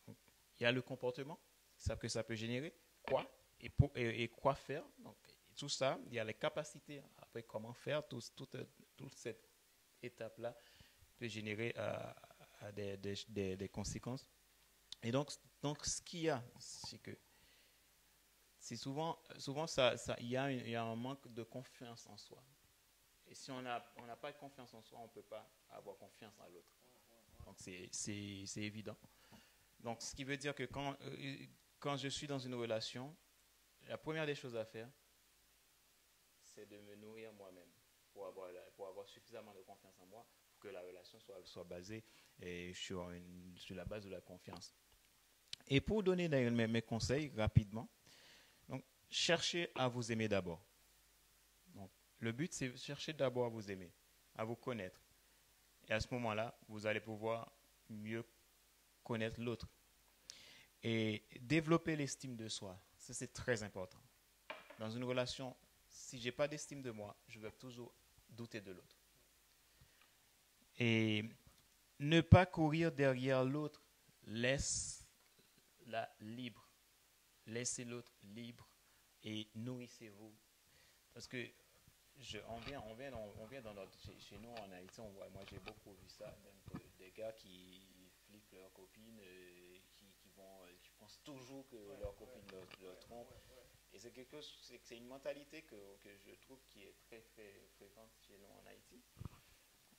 Donc, il y a le comportement, ça que ça peut générer, quoi et quoi faire. Donc, tout ça, il y a les capacités, après comment faire, toute cette étape-là peut générer des conséquences. Et donc, ce qu'il y a, c'est que c'est souvent il y a un manque de confiance en soi. Et si on n'a pas de confiance en soi, on ne peut pas avoir confiance en l'autre. Donc c'est évident. Donc ce qui veut dire que quand je suis dans une relation, la première des choses à faire, c'est de me nourrir moi-même pour avoir suffisamment de confiance en moi pour que la relation soit basée sur la base de la confiance. Et pour donner mes conseils rapidement, donc, cherchez à vous aimer d'abord. Donc, le but, c'est de chercher d'abord à vous aimer, à vous connaître. Et à ce moment-là, vous allez pouvoir mieux connaître l'autre. Et développer l'estime de soi, ça c'est très important. Dans une relation, si je n'ai pas d'estime de moi, je vais toujours douter de l'autre. Et ne pas courir derrière l'autre, laisse-la libre. Laissez l'autre libre et nourrissez-vous. Parce que on vient dans chez nous en Haïti, moi j'ai beaucoup vu ça, donc, des gars qui flippent leurs copines, qui pensent toujours que leurs copines leur trompent. Et c'est quelque chose, c'est une mentalité que je trouve qui est très très fréquente chez nous en Haïti.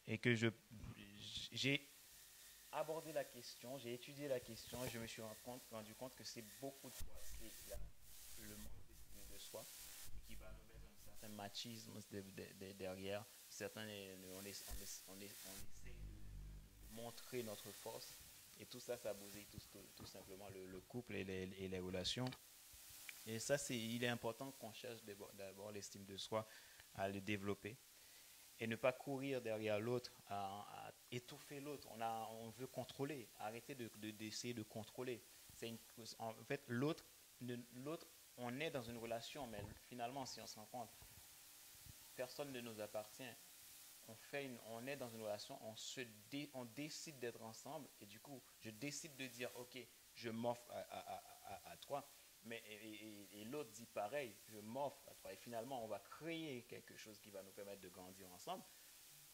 Et que j'ai abordé la question, j'ai étudié la question et je me suis rendu compte que c'est beaucoup de fois le manque d'estime de soi qui va nous mettre un certain machisme derrière. Certains, on essaie de montrer notre force et tout ça, ça bousille tout simplement le couple et les relations. Et ça, il est important qu'on cherche d'abord l'estime de soi, à le développer. Et ne pas courir derrière l'autre, à étouffer l'autre. On veut contrôler, arrêter d'essayer de contrôler. En fait, l'autre, on est dans une relation, mais finalement, si on se rend compte, personne ne nous appartient. On est dans une relation, on décide d'être ensemble, et du coup, je décide de dire, ok, je m'offre à toi. Mais et l'autre dit pareil, je m'offre à toi. Et finalement, on va créer quelque chose qui va nous permettre de grandir ensemble.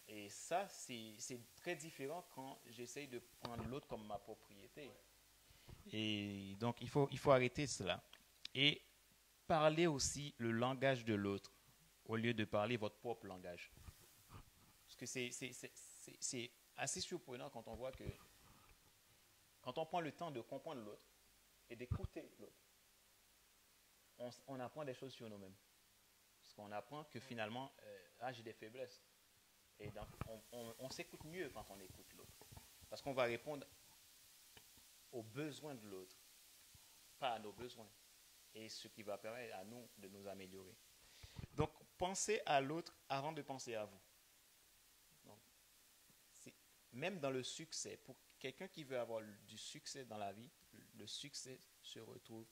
Et ça, c'est très différent quand j'essaye de prendre l'autre comme ma propriété. Et donc, il faut arrêter cela. Et parler aussi le langage de l'autre au lieu de parler votre propre langage. Parce que c'est assez surprenant quand on voit que quand on prend le temps de comprendre l'autre et d'écouter l'autre, on apprend des choses sur nous-mêmes. Parce qu'on apprend que finalement, j'ai des faiblesses. Et donc, on s'écoute mieux quand on écoute l'autre. Parce qu'on va répondre aux besoins de l'autre, pas à nos besoins. Et ce qui va permettre à nous de nous améliorer. Donc, pensez à l'autre avant de penser à vous. Donc, même dans le succès, pour quelqu'un qui veut avoir du succès dans la vie, le succès se retrouve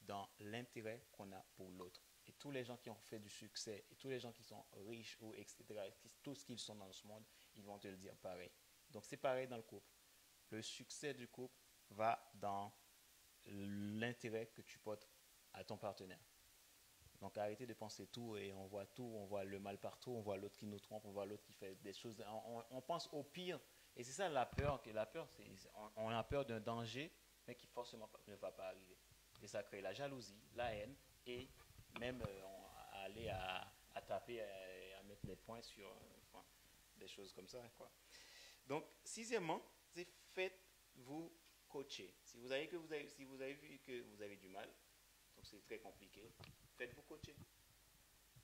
dans l'intérêt qu'on a pour l'autre. Et tous les gens qui ont fait du succès, et tous les gens qui sont riches, ou etc., tout ce qu'ils sont dans ce monde, ils vont te le dire pareil. Donc c'est pareil dans le couple. Le succès du couple va dans l'intérêt que tu portes à ton partenaire. Donc arrêtez de penser tout et on voit le mal partout, on voit l'autre qui nous trompe, on voit l'autre qui fait des choses. On pense au pire. Et c'est ça la peur. On a peur d'un danger, mais qui forcément ne va pas arriver. et ça crée la jalousie, la haine, et même aller à taper, à mettre les points sur enfin, des choses comme ça, quoi. Donc, sixièmement, c'est faites-vous coacher. Si vous avez vu que vous avez du mal, donc c'est très compliqué, faites-vous coacher.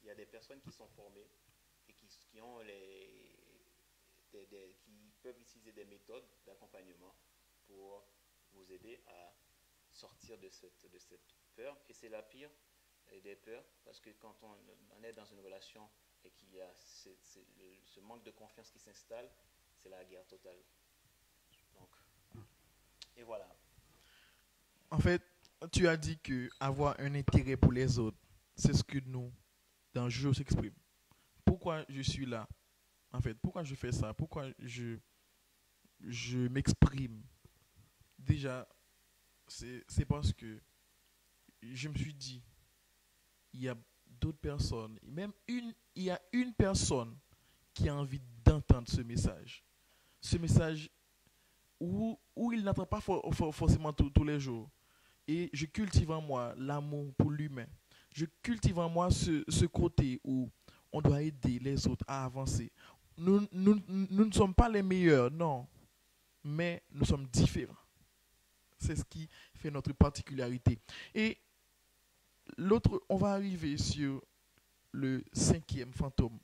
Il y a des personnes qui sont formées et qui ont qui peuvent utiliser des méthodes d'accompagnement pour vous aider à sortir de cette peur. Et c'est la pire des peurs, parce que quand on est dans une relation et qu'il y a ce manque de confiance qui s'installe, c'est la guerre totale. Donc, et voilà. En fait, tu as dit que avoir un intérêt pour les autres, c'est ce que nous, dans Je s'exprime. Pourquoi je suis là? En fait, pourquoi je fais ça? Pourquoi je m'exprime? Déjà, c'est parce que je me suis dit, il y a d'autres personnes, il y a une personne qui a envie d'entendre ce message. Ce message où il n'entend pas forcément tous les jours. Et je cultive en moi l'amour pour l'humain. Je cultive en moi ce côté où on doit aider les autres à avancer. Nous ne sommes pas les meilleurs, non, mais nous sommes différents. C'est ce qui fait notre particularité. Et l'autre, on va arriver sur le cinquième fantôme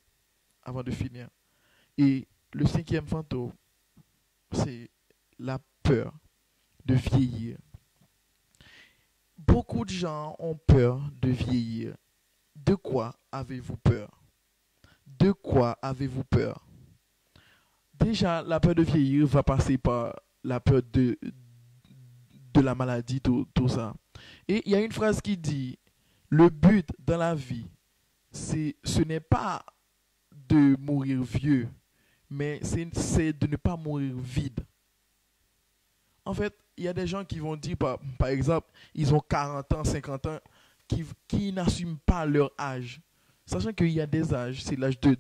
avant de finir. Et le cinquième fantôme, c'est la peur de vieillir. Beaucoup de gens ont peur de vieillir. De quoi avez-vous peur? De quoi avez-vous peur? Déjà, la peur de vieillir va passer par la peur de la maladie, tout ça. Et il y a une phrase qui dit, le but dans la vie, ce n'est pas de mourir vieux, mais c'est de ne pas mourir vide. En fait, il y a des gens qui vont dire, par exemple, ils ont 40 ans, 50 ans, qui n'assument pas leur âge. Sachant qu'il y a des âges, c'est l'âge de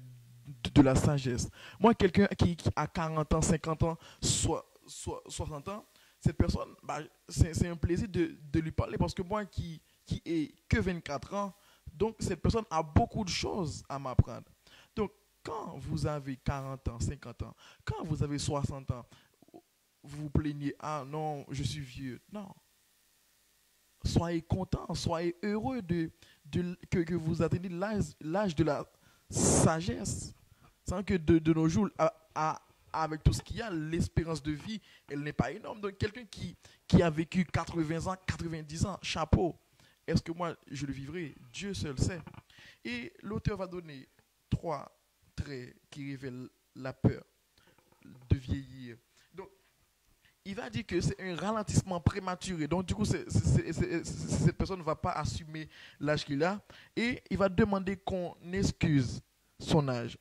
la sagesse. Moi, quelqu'un qui a 40 ans, 50 ans, 60 ans, cette personne, bah, c'est un plaisir de lui parler parce que moi qui ai que 24 ans, donc cette personne a beaucoup de choses à m'apprendre. Donc, quand vous avez 40 ans, 50 ans, quand vous avez 60 ans, vous vous plaignez, ah non, je suis vieux. Non. Soyez content, soyez heureux que vous atteignez l'âge de la sagesse. Sans que de nos jours, avec tout ce qu'il y a, l'espérance de vie, elle n'est pas énorme. Donc quelqu'un qui a vécu 80 ans, 90 ans, chapeau. Est-ce que moi, je le vivrai? Dieu seul sait. Et l'auteur va donner 3 traits qui révèlent la peur de vieillir. Donc, il va dire que c'est un ralentissement prématuré. Donc, du coup, cette personne ne va pas assumer l'âge qu'il a. Et il va demander qu'on excuse son âge.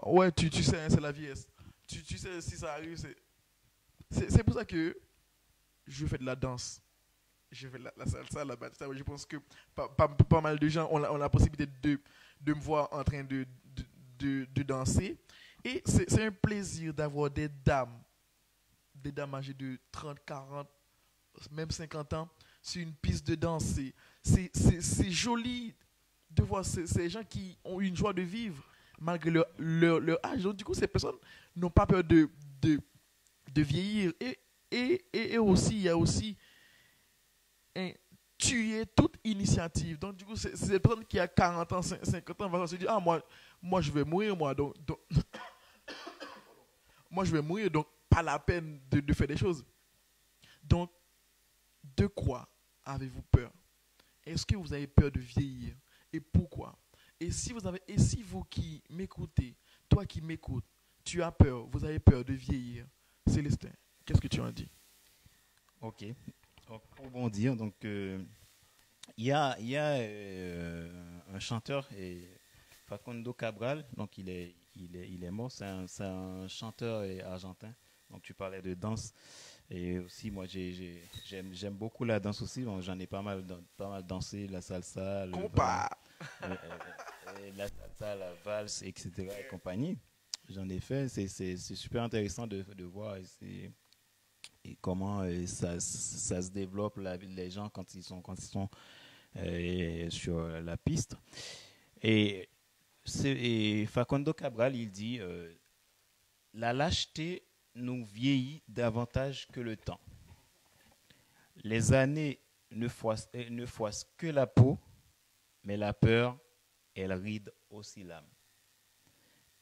Ouais, tu sais, hein, c'est la vieillesse. Tu sais, si ça arrive, c'est pour ça que je fais de la danse. Je fais la salsa, la bachata. Je pense que pas mal de gens ont la possibilité de me voir en train de danser. Et c'est un plaisir d'avoir des dames âgées de 30, 40, même 50 ans sur une piste de danse. C'est joli de voir ces gens qui ont une joie de vivre malgré leur âge. Donc, du coup, ces personnes n'ont pas peur de vieillir. Et aussi, il y a aussi tuer toute initiative. Donc, du coup, c'est cette personne qui a 40 ans, 50 ans va se dire, ah, moi je vais mourir, moi. Donc moi, je vais mourir, donc pas la peine de faire des choses. Donc, de quoi avez-vous peur? Est-ce que vous avez peur de vieillir? Et pourquoi? Et si vous qui m'écoutez, toi qui m'écoutes, tu as peur, vous avez peur de vieillir, Célestin, qu'est-ce que tu en dis? Ok. Donc, pour bondir, donc il y a un chanteur, Facundo Cabral, donc il est mort, c'est un chanteur argentin. Donc tu parlais de danse et aussi moi j'aime beaucoup la danse aussi, donc j'en ai pas mal dansé, la salsa, la salsa, la valse, etc. et compagnie. J'en ai fait, c'est super intéressant de voir et comment ça se développe les gens quand ils sont sur la piste. Et, et Facundo Cabral, il dit la lâcheté nous vieillit davantage que le temps. Les années ne froissent que la peau, mais la peur, elle ride aussi l'âme.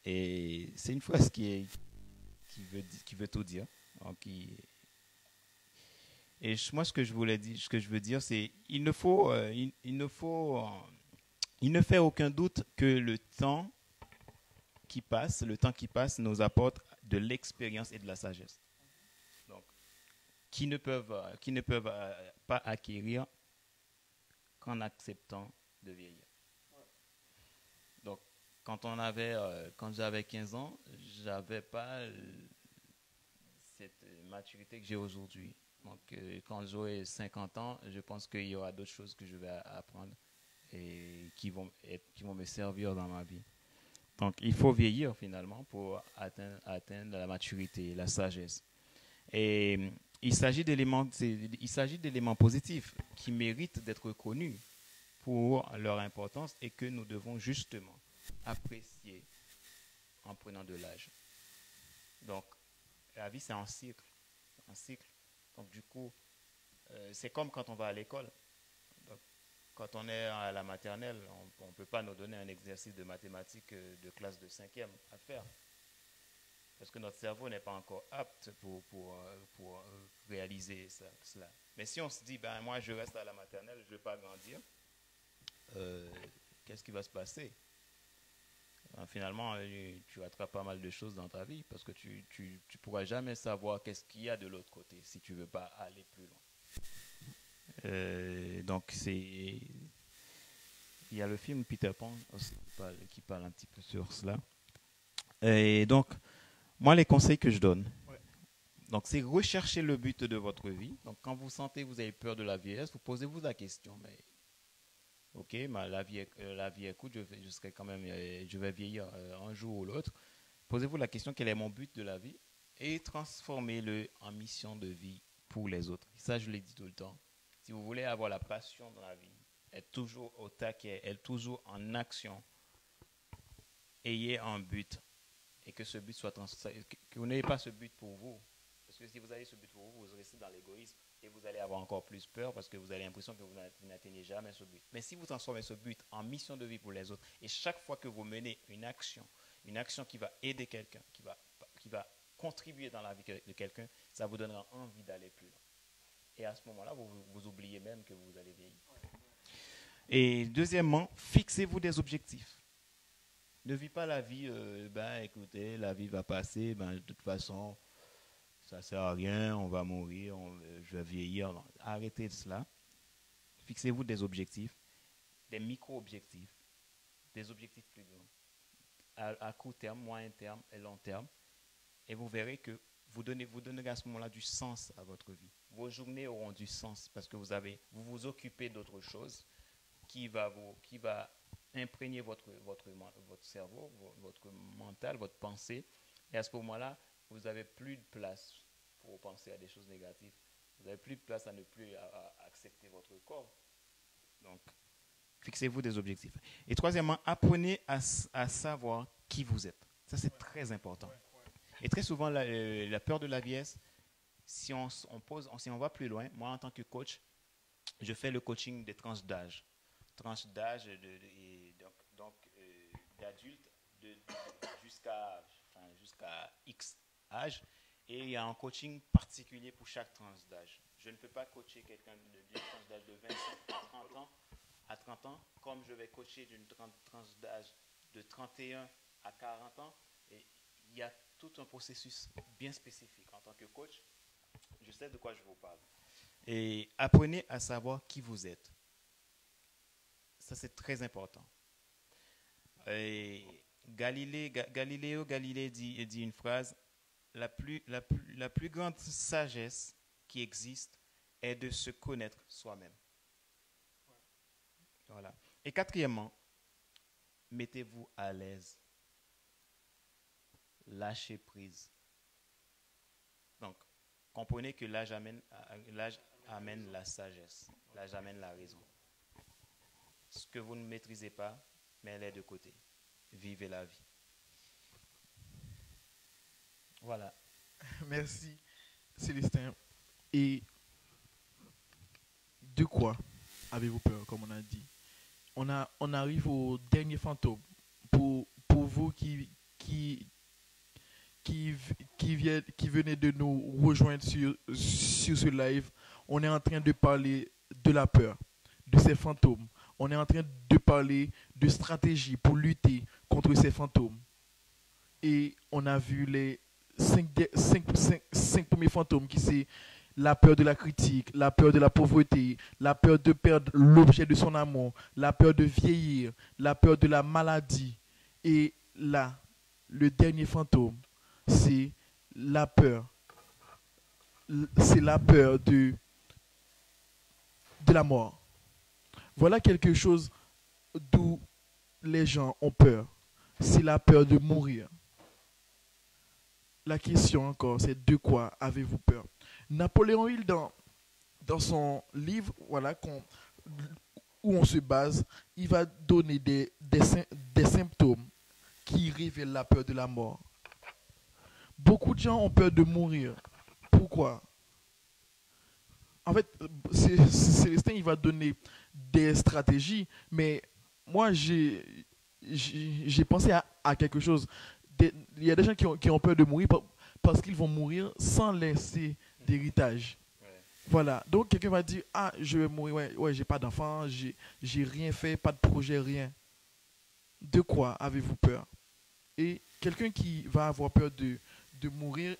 Et c'est une phrase qui veut tout dire. Donc, moi, ce que je voulais dire, ce que je veux dire, c'est il ne fait aucun doute que le temps qui passe nous apporte de l'expérience et de la sagesse. Donc, qui ne peuvent pas acquérir qu'en acceptant de vieillir. Donc, quand j'avais 15 ans, j'avais pas cette maturité que j'ai aujourd'hui. Donc, quand j'aurai 50 ans, je pense qu'il y aura d'autres choses que je vais apprendre et qui vont me servir dans ma vie. Donc, il faut vieillir finalement pour atteindre la maturité, la sagesse. Et il s'agit d'éléments positifs qui méritent d'être connus pour leur importance et que nous devons justement apprécier en prenant de l'âge. Donc, la vie, c'est un cycle. Donc, du coup, c'est comme quand on va à l'école. Donc, quand on est à la maternelle, on ne peut pas nous donner un exercice de mathématiques de classe de 5e à faire. Parce que notre cerveau n'est pas encore apte pour réaliser cela. Mais si on se dit, ben, moi, je reste à la maternelle, je ne veux pas grandir, qu'est-ce qui va se passer? Finalement, tu rattrapes pas mal de choses dans ta vie parce que tu pourras jamais savoir qu'est-ce qu'il y a de l'autre côté si tu veux pas aller plus loin. Donc, il y a le film Peter Pan aussi qui parle un petit peu sur cela. Et donc, moi, les conseils que je donne, donc, c'est rechercher le but de votre vie. Donc, quand vous sentez que vous avez peur de la vieillesse, vous posez-vous la question, mais ok, la vie est courte, je vais vieillir un jour ou l'autre. Posez-vous la question, quel est mon but de la vie? Et transformez-le en mission de vie pour les autres. Ça, je l'ai dit tout le temps. Si vous voulez avoir la passion dans la vie, être toujours au taquet, être toujours en action, ayez un but. Et que ce but soit que vous n'ayez pas ce but pour vous. Parce que si vous avez ce but pour vous, vous restez dans l'égoïsme et vous allez avoir encore plus peur parce que vous avez l'impression que vous n'atteignez jamais ce but. Mais si vous transformez ce but en mission de vie pour les autres, et chaque fois que vous menez une action qui va aider quelqu'un, qui va contribuer dans la vie de quelqu'un, ça vous donnera envie d'aller plus loin. Et à ce moment-là, vous oubliez même que vous allez vieillir. Et deuxièmement, fixez-vous des objectifs. Ne vis pas la vie, écoutez, la vie va passer, de toute façon, ça ne sert à rien, on va mourir, je vais vieillir. Non. Arrêtez de cela. Fixez-vous des objectifs, des micro-objectifs, des objectifs plus grands, à court terme, moyen terme et long terme. Et vous verrez que vous donnerez à ce moment-là du sens à votre vie. Vos journées auront du sens parce que vous vous occupez d'autre chose qui va imprégner votre cerveau, votre mental, votre pensée. Et à ce moment-là, vous n'avez plus de place pour penser à des choses négatives. Vous n'avez plus de place à ne plus accepter votre corps. Donc, fixez-vous des objectifs. Et troisièmement, apprenez à savoir qui vous êtes. Ça, c'est très important. Et très souvent, la peur de la vieillesse, si on va plus loin, moi, en tant que coach, je fais le coaching des tranches d'âge. Tranches d'âge d'adultes jusqu'à X âge. Et il y a un coaching particulier pour chaque tranche d'âge. Je ne peux pas coacher quelqu'un d'une tranche d'âge de 25 à 30 ans, comme je vais coacher d'une tranche d'âge de 31 à 40 ans. Et il y a tout un processus bien spécifique. En tant que coach, je sais de quoi je vous parle. Et apprenez à savoir qui vous êtes. Ça, c'est très important. Et Galileo Galilei dit une phrase, la plus grande sagesse qui existe est de se connaître soi-même. Voilà. Et quatrièmement, mettez-vous à l'aise. Lâchez prise. Donc, comprenez que l'âge amène la sagesse, l'âge amène la raison. Ce que vous ne maîtrisez pas, mettez-les de côté. Vivez la vie. Voilà. Merci, Célestin. Et de quoi avez-vous peur, comme on a dit? On arrive au dernier fantôme. Pour vous qui, qui venez de nous rejoindre sur ce live, on est en train de parler de la peur, de ces fantômes. On est en train de parler de stratégie pour lutter contre ces fantômes. Et on a vu les cinq premiers fantômes qui c'est la peur de la critique, la peur de la pauvreté, la peur de perdre l'objet de son amour, la peur de vieillir, la peur de la maladie. Et là, le dernier fantôme, c'est la peur. C'est la peur de la mort. Voilà quelque chose d'où les gens ont peur. C'est la peur de mourir. La question encore, c'est de quoi avez-vous peur? Napoléon Hill, dans son livre, voilà, où on se base, il va donner des symptômes qui révèlent la peur de la mort. Beaucoup de gens ont peur de mourir. Pourquoi? En fait, Célestin, il va donner des stratégies, mais moi, j'ai pensé à quelque chose. Il y a des gens qui ont peur de mourir parce qu'ils vont mourir sans laisser d'héritage. Ouais. Voilà. Donc, quelqu'un va dire, ah, je vais mourir, ouais, ouais, j'ai pas d'enfant, j'ai rien fait, pas de projet, rien. De quoi avez-vous peur? Et quelqu'un qui va avoir peur de mourir,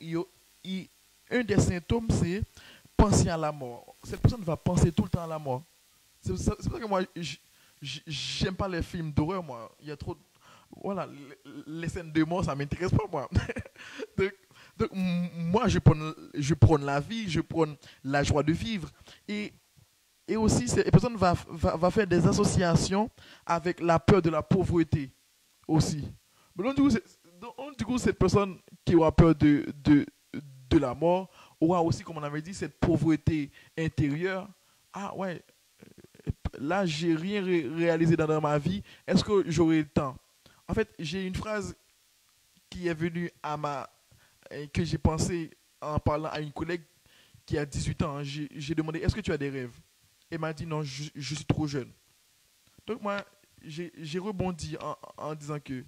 un des symptômes, c'est penser à la mort. Cette personne va penser tout le temps à la mort. C'est pour ça que moi, j'aime pas les films d'horreur, moi. Il y a trop voilà, les scènes de mort, ça m'intéresse pas, moi. donc, moi, je prône la vie, je prône la joie de vivre. Et aussi, les personnes va faire des associations avec la peur de la pauvreté aussi. Mais donc, du coup, cette personne qui aura peur de la mort aura aussi, comme on avait dit, cette pauvreté intérieure. Ah ouais, là, j'ai rien réalisé dans ma vie. Est-ce que j'aurai le temps? En fait, j'ai une phrase qui est venue que j'ai pensé en parlant à une collègue qui a 18 ans. J'ai demandé, est-ce que tu as des rêves? Elle m'a dit, non, je suis trop jeune. Donc moi, j'ai rebondi en disant que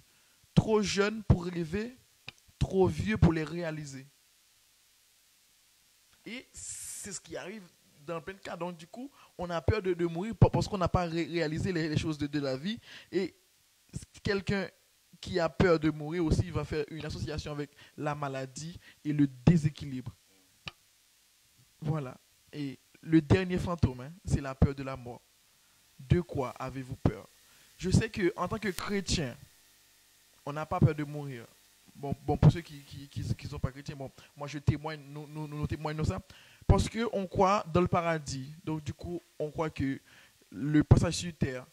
trop jeune pour rêver, trop vieux pour les réaliser. Et c'est ce qui arrive dans plein de cas. Donc du coup, on a peur de mourir parce qu'on n'a pas réalisé les choses de la vie. Et quelqu'un qui a peur de mourir aussi va faire une association avec la maladie et le déséquilibre. Voilà. Et le dernier fantôme, hein, c'est la peur de la mort. De quoi avez-vous peur? Je sais que en tant que chrétien, on n'a pas peur de mourir. Bon, pour ceux qui ne sont pas chrétiens, bon, moi je témoigne, nous témoignons ça. Parce qu'on croit dans le paradis. Donc du coup, on croit que le passage sur terre,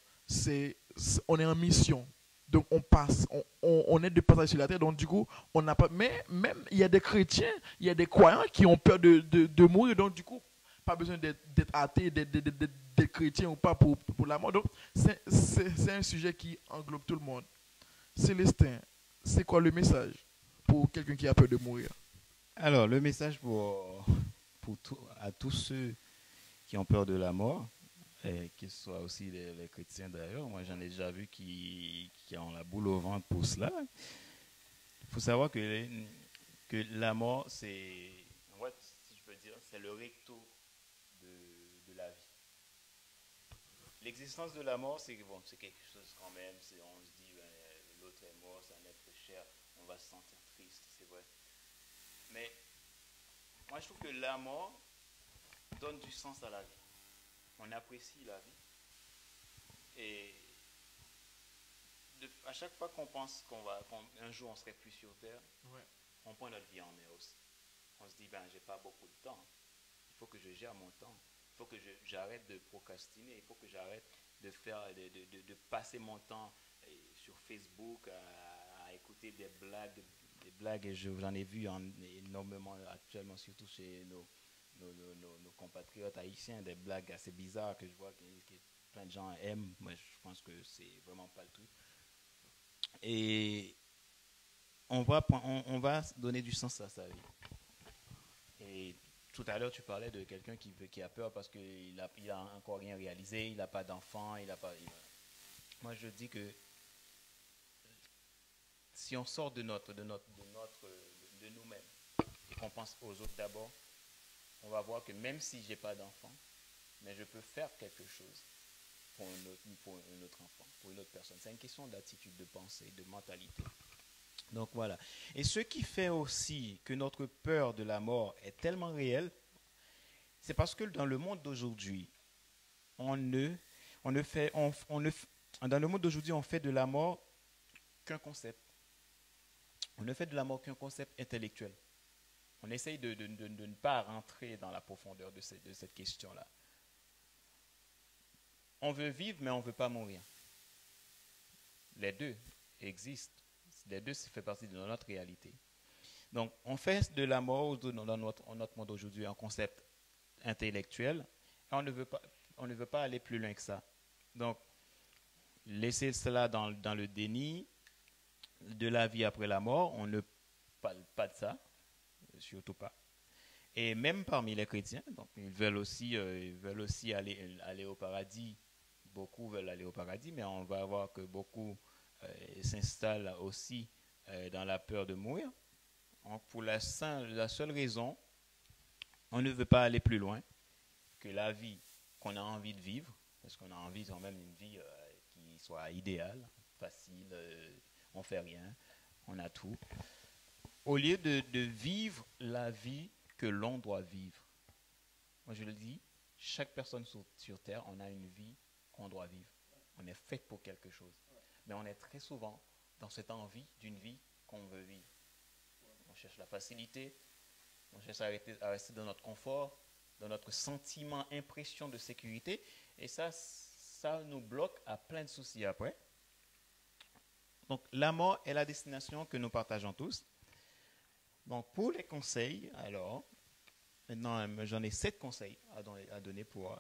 on est en mission. Donc on passe, on est de passage sur la terre. Donc du coup, on n'a pas. Mais même, il y a des chrétiens, il y a des croyants qui ont peur de mourir. Donc du coup, pas besoin d'être athée, d'être chrétien ou pas pour la mort. Donc c'est un sujet qui englobe tout le monde. Célestin, c'est quoi le message pour quelqu'un qui a peur de mourir? Alors, le message à tous ceux qui ont peur de la mort, et qu'ils soient aussi les chrétiens d'ailleurs, moi j'en ai déjà vu qui ont la boule au ventre pour cela. Il faut savoir que la mort, c'est, si je peux dire, c'est le recto de la vie. L'existence de la mort, c'est bon, c'est quelque chose quand même, on se dit, ben, l'autre est mort, c'est un être cher, on va se sentir triste, c'est vrai. Mais moi je trouve que la mort donne du sens à la vie. On apprécie la vie. Et à chaque fois qu'on pense qu'un jour on serait plus sur terre, ouais, on prend notre vie en main aussi. On se dit, ben j'ai pas beaucoup de temps. Il faut que je gère mon temps. Il faut que j'arrête de procrastiner. Il faut que j'arrête de passer mon temps sur Facebook à écouter des blagues des blagues, et j'en ai vu énormément actuellement, surtout chez nos compatriotes haïtiens, des blagues assez bizarres que je vois que plein de gens aiment. Moi, je pense que c'est vraiment pas le truc. Et on va donner du sens à sa vie. Et tout à l'heure, tu parlais de quelqu'un qui a peur parce qu'il a encore rien réalisé, il n'a pas d'enfant, Moi, je dis que si on sort de nous-mêmes et qu'on pense aux autres d'abord, on va voir que même si je n'ai pas d'enfant, mais je peux faire quelque chose pour un autre enfant, pour une autre personne. C'est une question d'attitude, de pensée, de mentalité. Donc voilà. Et ce qui fait aussi que notre peur de la mort est tellement réelle, c'est parce que dans le monde d'aujourd'hui, dans le monde d'aujourd'hui, on fait de la mort qu'un concept. On ne fait de la mort qu'un concept intellectuel. On essaye de ne pas rentrer dans la profondeur de cette question-là. On veut vivre, mais on ne veut pas mourir. Les deux existent. Les deux, ça fait partie de notre réalité. Donc, on fait de la mort dans notre monde aujourd'hui un concept intellectuel, et on ne veut pas aller plus loin que ça. Donc, laisser cela dans le déni de la vie après la mort, on ne parle pas de ça, surtout pas. Et même parmi les chrétiens, donc ils veulent aussi aller au paradis. Beaucoup veulent aller au paradis, mais on va voir que beaucoup s'installent aussi dans la peur de mourir. Donc, pour la seule raison, on ne veut pas aller plus loin que la vie qu'on a envie de vivre, parce qu'on a envie quand même d'une vie qui soit idéale, facile, on fait rien, on a tout. Au lieu de vivre la vie que l'on doit vivre. Moi, je le dis, chaque personne sur Terre, on a une vie qu'on doit vivre. On est fait pour quelque chose. Mais on est très souvent dans cette envie d'une vie qu'on veut vivre. On cherche la facilité, on cherche à rester dans notre confort, dans notre sentiment, impression de sécurité. Et ça nous bloque à plein de soucis après. Donc, la mort est la destination que nous partageons tous. Donc, pour les conseils, alors, maintenant, j'en ai 7 conseils à donner pour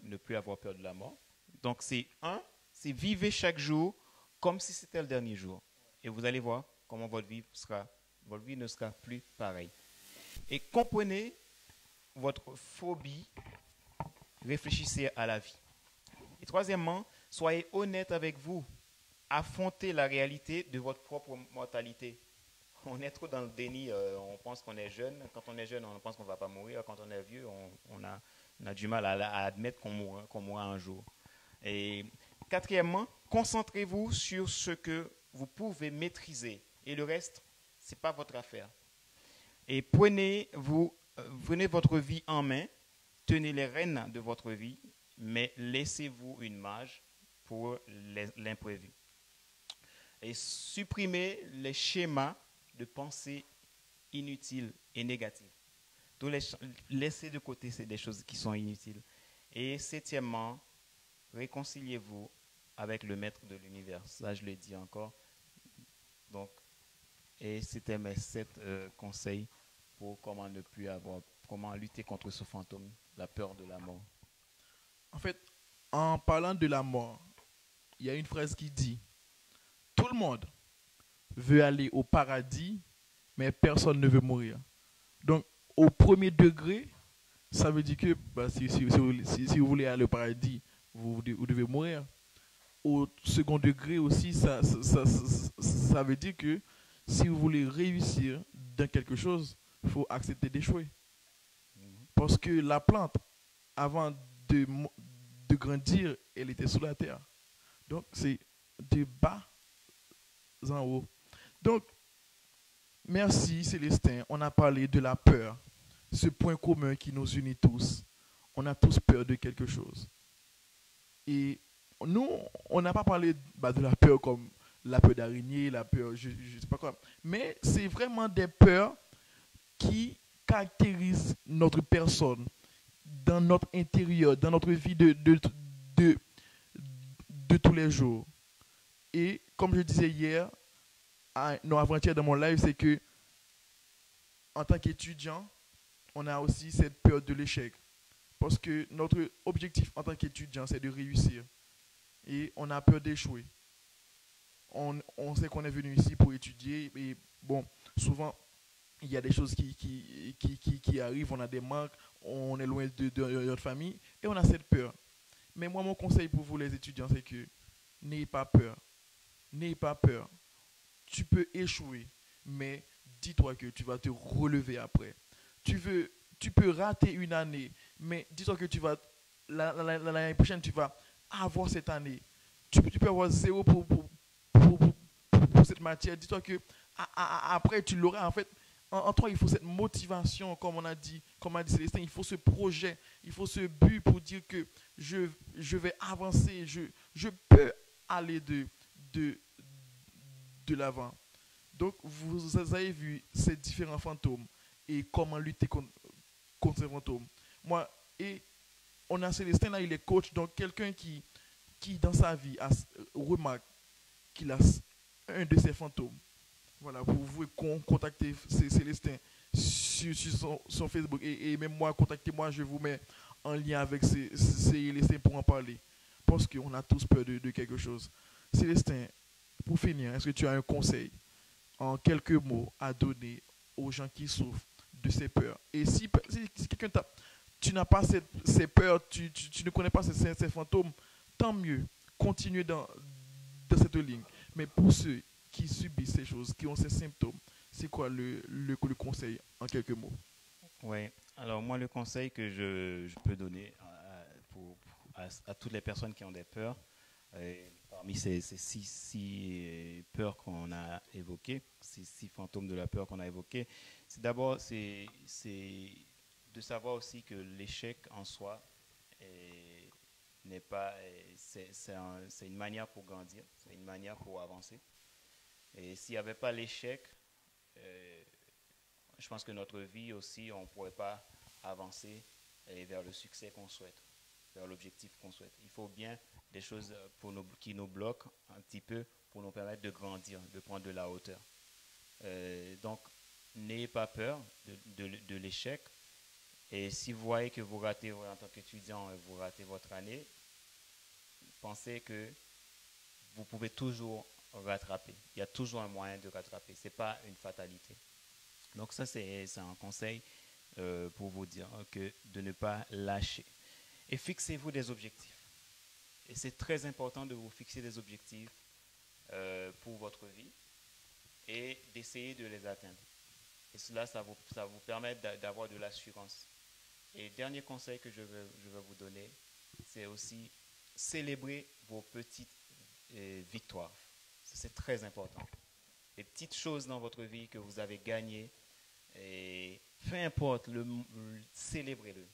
ne plus avoir peur de la mort. Donc, c'est vivez chaque jour comme si c'était le dernier jour. Et vous allez voir comment votre vie ne sera plus pareille. Et comprenez votre phobie, réfléchissez à la vie. Et troisièmement, soyez honnête avec vous. Affrontez la réalité de votre propre mortalité. On est trop dans le déni, on pense qu'on est jeune. Quand on est jeune, on pense qu'on ne va pas mourir. Quand on est vieux, on a du mal à admettre qu'on mourra un jour. Et quatrièmement, concentrez-vous sur ce que vous pouvez maîtriser. Et le reste, ce n'est pas votre affaire. Et prenez votre vie en main, tenez les rênes de votre vie, mais laissez-vous une marge pour l'imprévu. Et supprimez les schémas de pensée inutiles et négatives. Laissez de côté des choses qui sont inutiles. Et septièmement, réconciliez-vous avec le maître de l'univers. Ça, je le dis encore. Donc, et c'était mes 7 conseils pour comment lutter contre ce fantôme, la peur de la mort. En fait, en parlant de la mort, il y a une phrase qui dit tout le monde veut aller au paradis, mais personne ne veut mourir. Donc, au premier degré, ça veut dire que si vous voulez aller au paradis, vous devez mourir. Au second degré aussi, ça veut dire que si vous voulez réussir dans quelque chose, il faut accepter d'échouer. Parce que la plante, avant de grandir, elle était sous la terre. Donc, c'est de bas en haut. Donc, merci Célestin. On a parlé de la peur, ce point commun qui nous unit tous. On a tous peur de quelque chose. Et nous, on n'a pas parlé de la peur comme la peur d'araignée, la peur, je ne sais pas quoi. Mais c'est vraiment des peurs qui caractérisent notre personne, dans notre intérieur, dans notre vie de tous les jours. Et comme je disais hier, non, avant-hier dans mon live, c'est que en tant qu'étudiant, on a aussi cette peur de l'échec. Parce que notre objectif en tant qu'étudiant, c'est de réussir. Et on a peur d'échouer. On sait qu'on est venu ici pour étudier. Et bon, souvent, il y a des choses qui arrivent, on a des manques, on est loin de notre famille, et on a cette peur. Mais moi, mon conseil pour vous, les étudiants, c'est que n'ayez pas peur. N'ayez pas peur. Tu peux échouer, mais dis-toi que tu vas te relever après. Tu peux rater une année, mais dis-toi que l'année prochaine, tu vas avoir cette année. Tu peux avoir zéro pour cette matière. Dis-toi que après, tu l'auras. En fait, en toi, il faut cette motivation, comme a dit Célestin, il faut ce projet, il faut ce but pour dire que je vais avancer, je peux aller de, de l'avant. Donc, vous avez vu ces différents fantômes et comment lutter contre ces fantômes. Moi, et on a Célestin là, il est coach, donc quelqu'un qui dans sa vie remarque qu'il a un de ces fantômes. Voilà, vous pouvez contacter Célestin sur son Facebook et même moi, contactez-moi, je vous mets en lien avec Célestin pour en parler. Parce qu'on a tous peur de quelque chose. Célestin, pour finir, est-ce que tu as un conseil en quelques mots à donner aux gens qui souffrent de ces peurs? Et si quelqu'un tu n'as pas ces peurs, tu ne connais pas ces fantômes, tant mieux, continuez dans cette ligne. Mais pour ceux qui subissent ces choses, qui ont ces symptômes, c'est quoi le conseil en quelques mots? Oui, alors moi, le conseil que je peux donner à toutes les personnes qui ont des peurs, parmi ces six peurs qu'on a évoquées, ces six fantômes de la peur qu'on a évoqués, c'est d'abord c'est de savoir aussi que l'échec en soi n'est pas, c'est une manière pour grandir, c'est une manière pour avancer. Et s'il n'y avait pas l'échec, euh, je pense que notre vie aussi, on ne pourrait pas avancer vers le succès qu'on souhaite, vers l'objectif qu'on souhaite. Il faut bien des choses qui nous bloquent un petit peu pour nous permettre de grandir, de prendre de la hauteur. Donc, n'ayez pas peur de l'échec. Et si vous voyez que vous ratez, en tant qu'étudiant, vous ratez votre année, pensez que vous pouvez toujours rattraper. Il y a toujours un moyen de rattraper. Ce n'est pas une fatalité. Donc ça, c'est un conseil pour vous dire que de ne pas lâcher. Et fixez-vous des objectifs. Et c'est très important de vous fixer des objectifs pour votre vie et d'essayer de les atteindre. Et cela, ça vous permet d'avoir de l'assurance. Et dernier conseil que je veux vous donner, c'est aussi célébrer vos petites victoires. C'est très important. Les petites choses dans votre vie que vous avez gagnées, et peu importe, célébrez-le.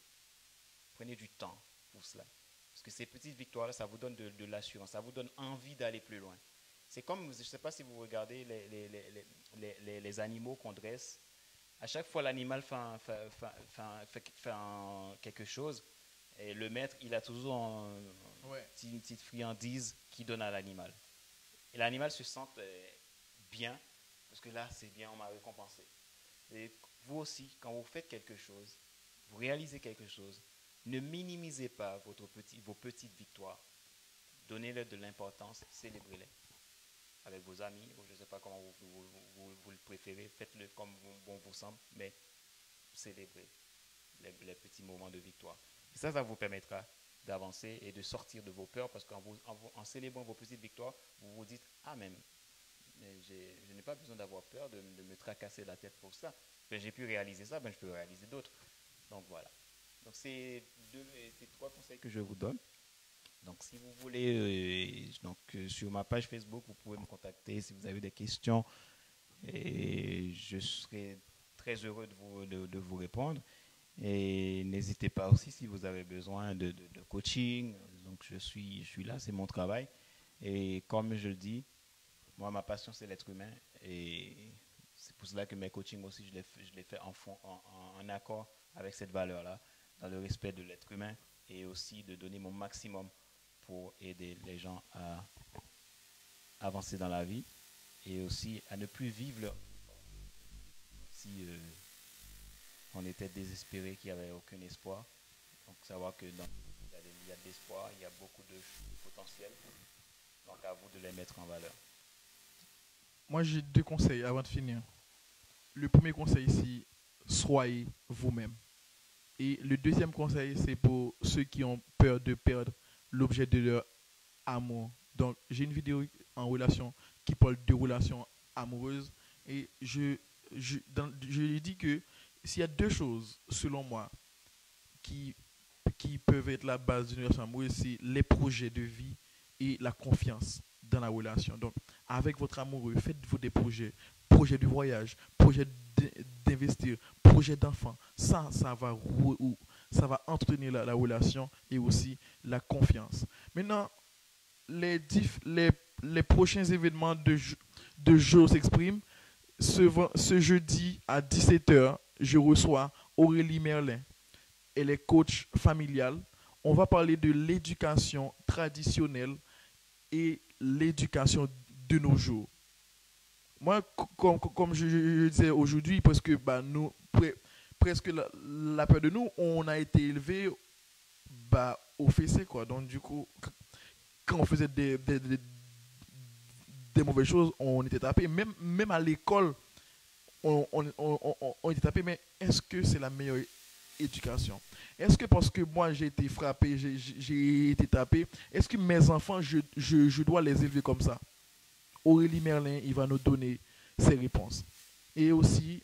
Prenez du temps pour cela. Parce que ces petites victoires, ça vous donne de l'assurance, ça vous donne envie d'aller plus loin. C'est comme, je ne sais pas si vous regardez les animaux qu'on dresse. À chaque fois, l'animal fait quelque chose, et le maître, il a toujours une petite friandise qu'il donne à l'animal. Et l'animal se sent bien, parce que là, c'est bien, on m'a récompensé. Et vous aussi, quand vous faites quelque chose, vous réalisez quelque chose, ne minimisez pas vos petites victoires. Donnez-leur de l'importance, célébrez-les. Avec vos amis, ou je ne sais pas comment vous le préférez, faites-le comme bon vous semble, mais célébrez les petits moments de victoire. Et ça vous permettra d'avancer et de sortir de vos peurs, parce qu'en célébrant vos petites victoires, vous vous dites, ah même, je n'ai pas besoin d'avoir peur de me tracasser la tête pour ça. Ben, j'ai pu réaliser ça, ben, je peux réaliser d'autres. Donc voilà. Donc c'est trois conseils que je vous donne. Donc si vous voulez, sur ma page Facebook, vous pouvez me contacter si vous avez des questions, et je serai très heureux de vous répondre. Et n'hésitez pas aussi si vous avez besoin de coaching. Donc je suis là, c'est mon travail. Et comme je le dis, moi ma passion c'est l'être humain, et c'est pour cela que mes coachings aussi je les fais en accord avec cette valeur-là, dans le respect de l'être humain, et aussi de donner mon maximum pour aider les gens à avancer dans la vie. et aussi à ne plus vivre leur si on était désespéré, qu'il n'y avait aucun espoir. Donc savoir que il y a de l'espoir, il y a beaucoup de potentiel. Donc à vous de les mettre en valeur. Moi, j'ai deux conseils avant de finir. Le premier conseil, c'est soyez vous-même. Et le deuxième conseil, c'est pour ceux qui ont peur de perdre l'objet de leur amour. Donc, j'ai une vidéo en relation qui parle de relations amoureuses. Et je lui dis que s'il y a deux choses, selon moi, qui, qui peuvent être la base d'une relation amoureuse, c'est les projets de vie et la confiance dans la relation. Donc, avec votre amoureux, faites-vous des projets, projets de voyage, projets d'investir, projets d'enfant. Ça va entretenir la relation et aussi la confiance. Maintenant, les prochains événements de jeu s'expriment. Ce jeudi à 17 h, je reçois Aurélie Merlin. Elle est coach familiale. On va parler de l'éducation traditionnelle et l'éducation de nos jours. Moi, comme je disais aujourd'hui, parce que bah, nous, presque la peur de nous, on a été élevé bah, au fessé, quoi. Donc, du coup, quand on faisait des mauvaises choses, on était tapé. Même à l'école, on était tapé. Mais est-ce que c'est la meilleure éducation? Est-ce que parce que moi j'ai été frappé, j'ai été tapé, est-ce que mes enfants, je dois les élever comme ça? Aurélie Merlin, il va nous donner ses réponses. Et aussi,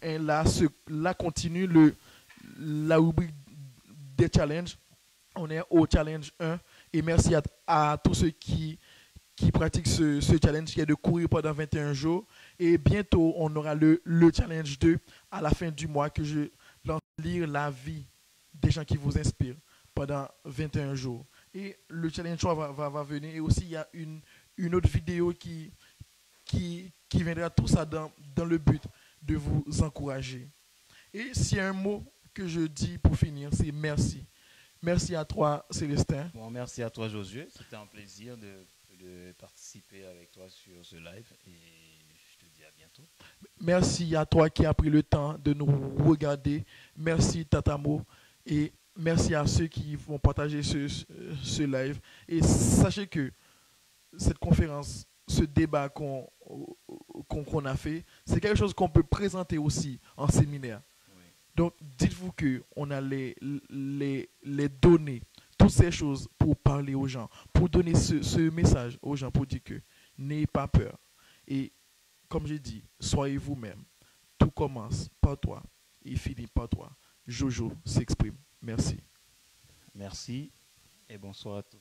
là continue la rubrique des challenges. On est au challenge 1. Et merci à tous ceux qui pratiquent ce challenge qui est de courir pendant 21 jours. Et bientôt, on aura le challenge 2 à la fin du mois que je lance lire la vie des gens qui vous inspirent pendant 21 jours. Et le challenge 3 va venir. Et aussi, il y a une autre vidéo qui viendra tout ça dans le but de vous encourager. Et s'il y a un mot que je dis pour finir, c'est merci. Merci à toi, Célestin. Bon, merci à toi, Josué. C'était un plaisir de participer avec toi sur ce live et je te dis à bientôt. Merci à toi qui as pris le temps de nous regarder. Merci, Tatamo. Et merci à ceux qui vont partager ce live. Et sachez que cette conférence, ce débat qu'on a fait, c'est quelque chose qu'on peut présenter aussi en séminaire. Oui. Donc, dites-vous qu'on a les données, toutes ces choses pour parler aux gens, pour donner ce message aux gens, pour dire que n'ayez pas peur. Et comme j'ai dit, soyez vous-même. Tout commence par toi et finit par toi. Jojo s'exprime. Merci. Merci et bonsoir à tous.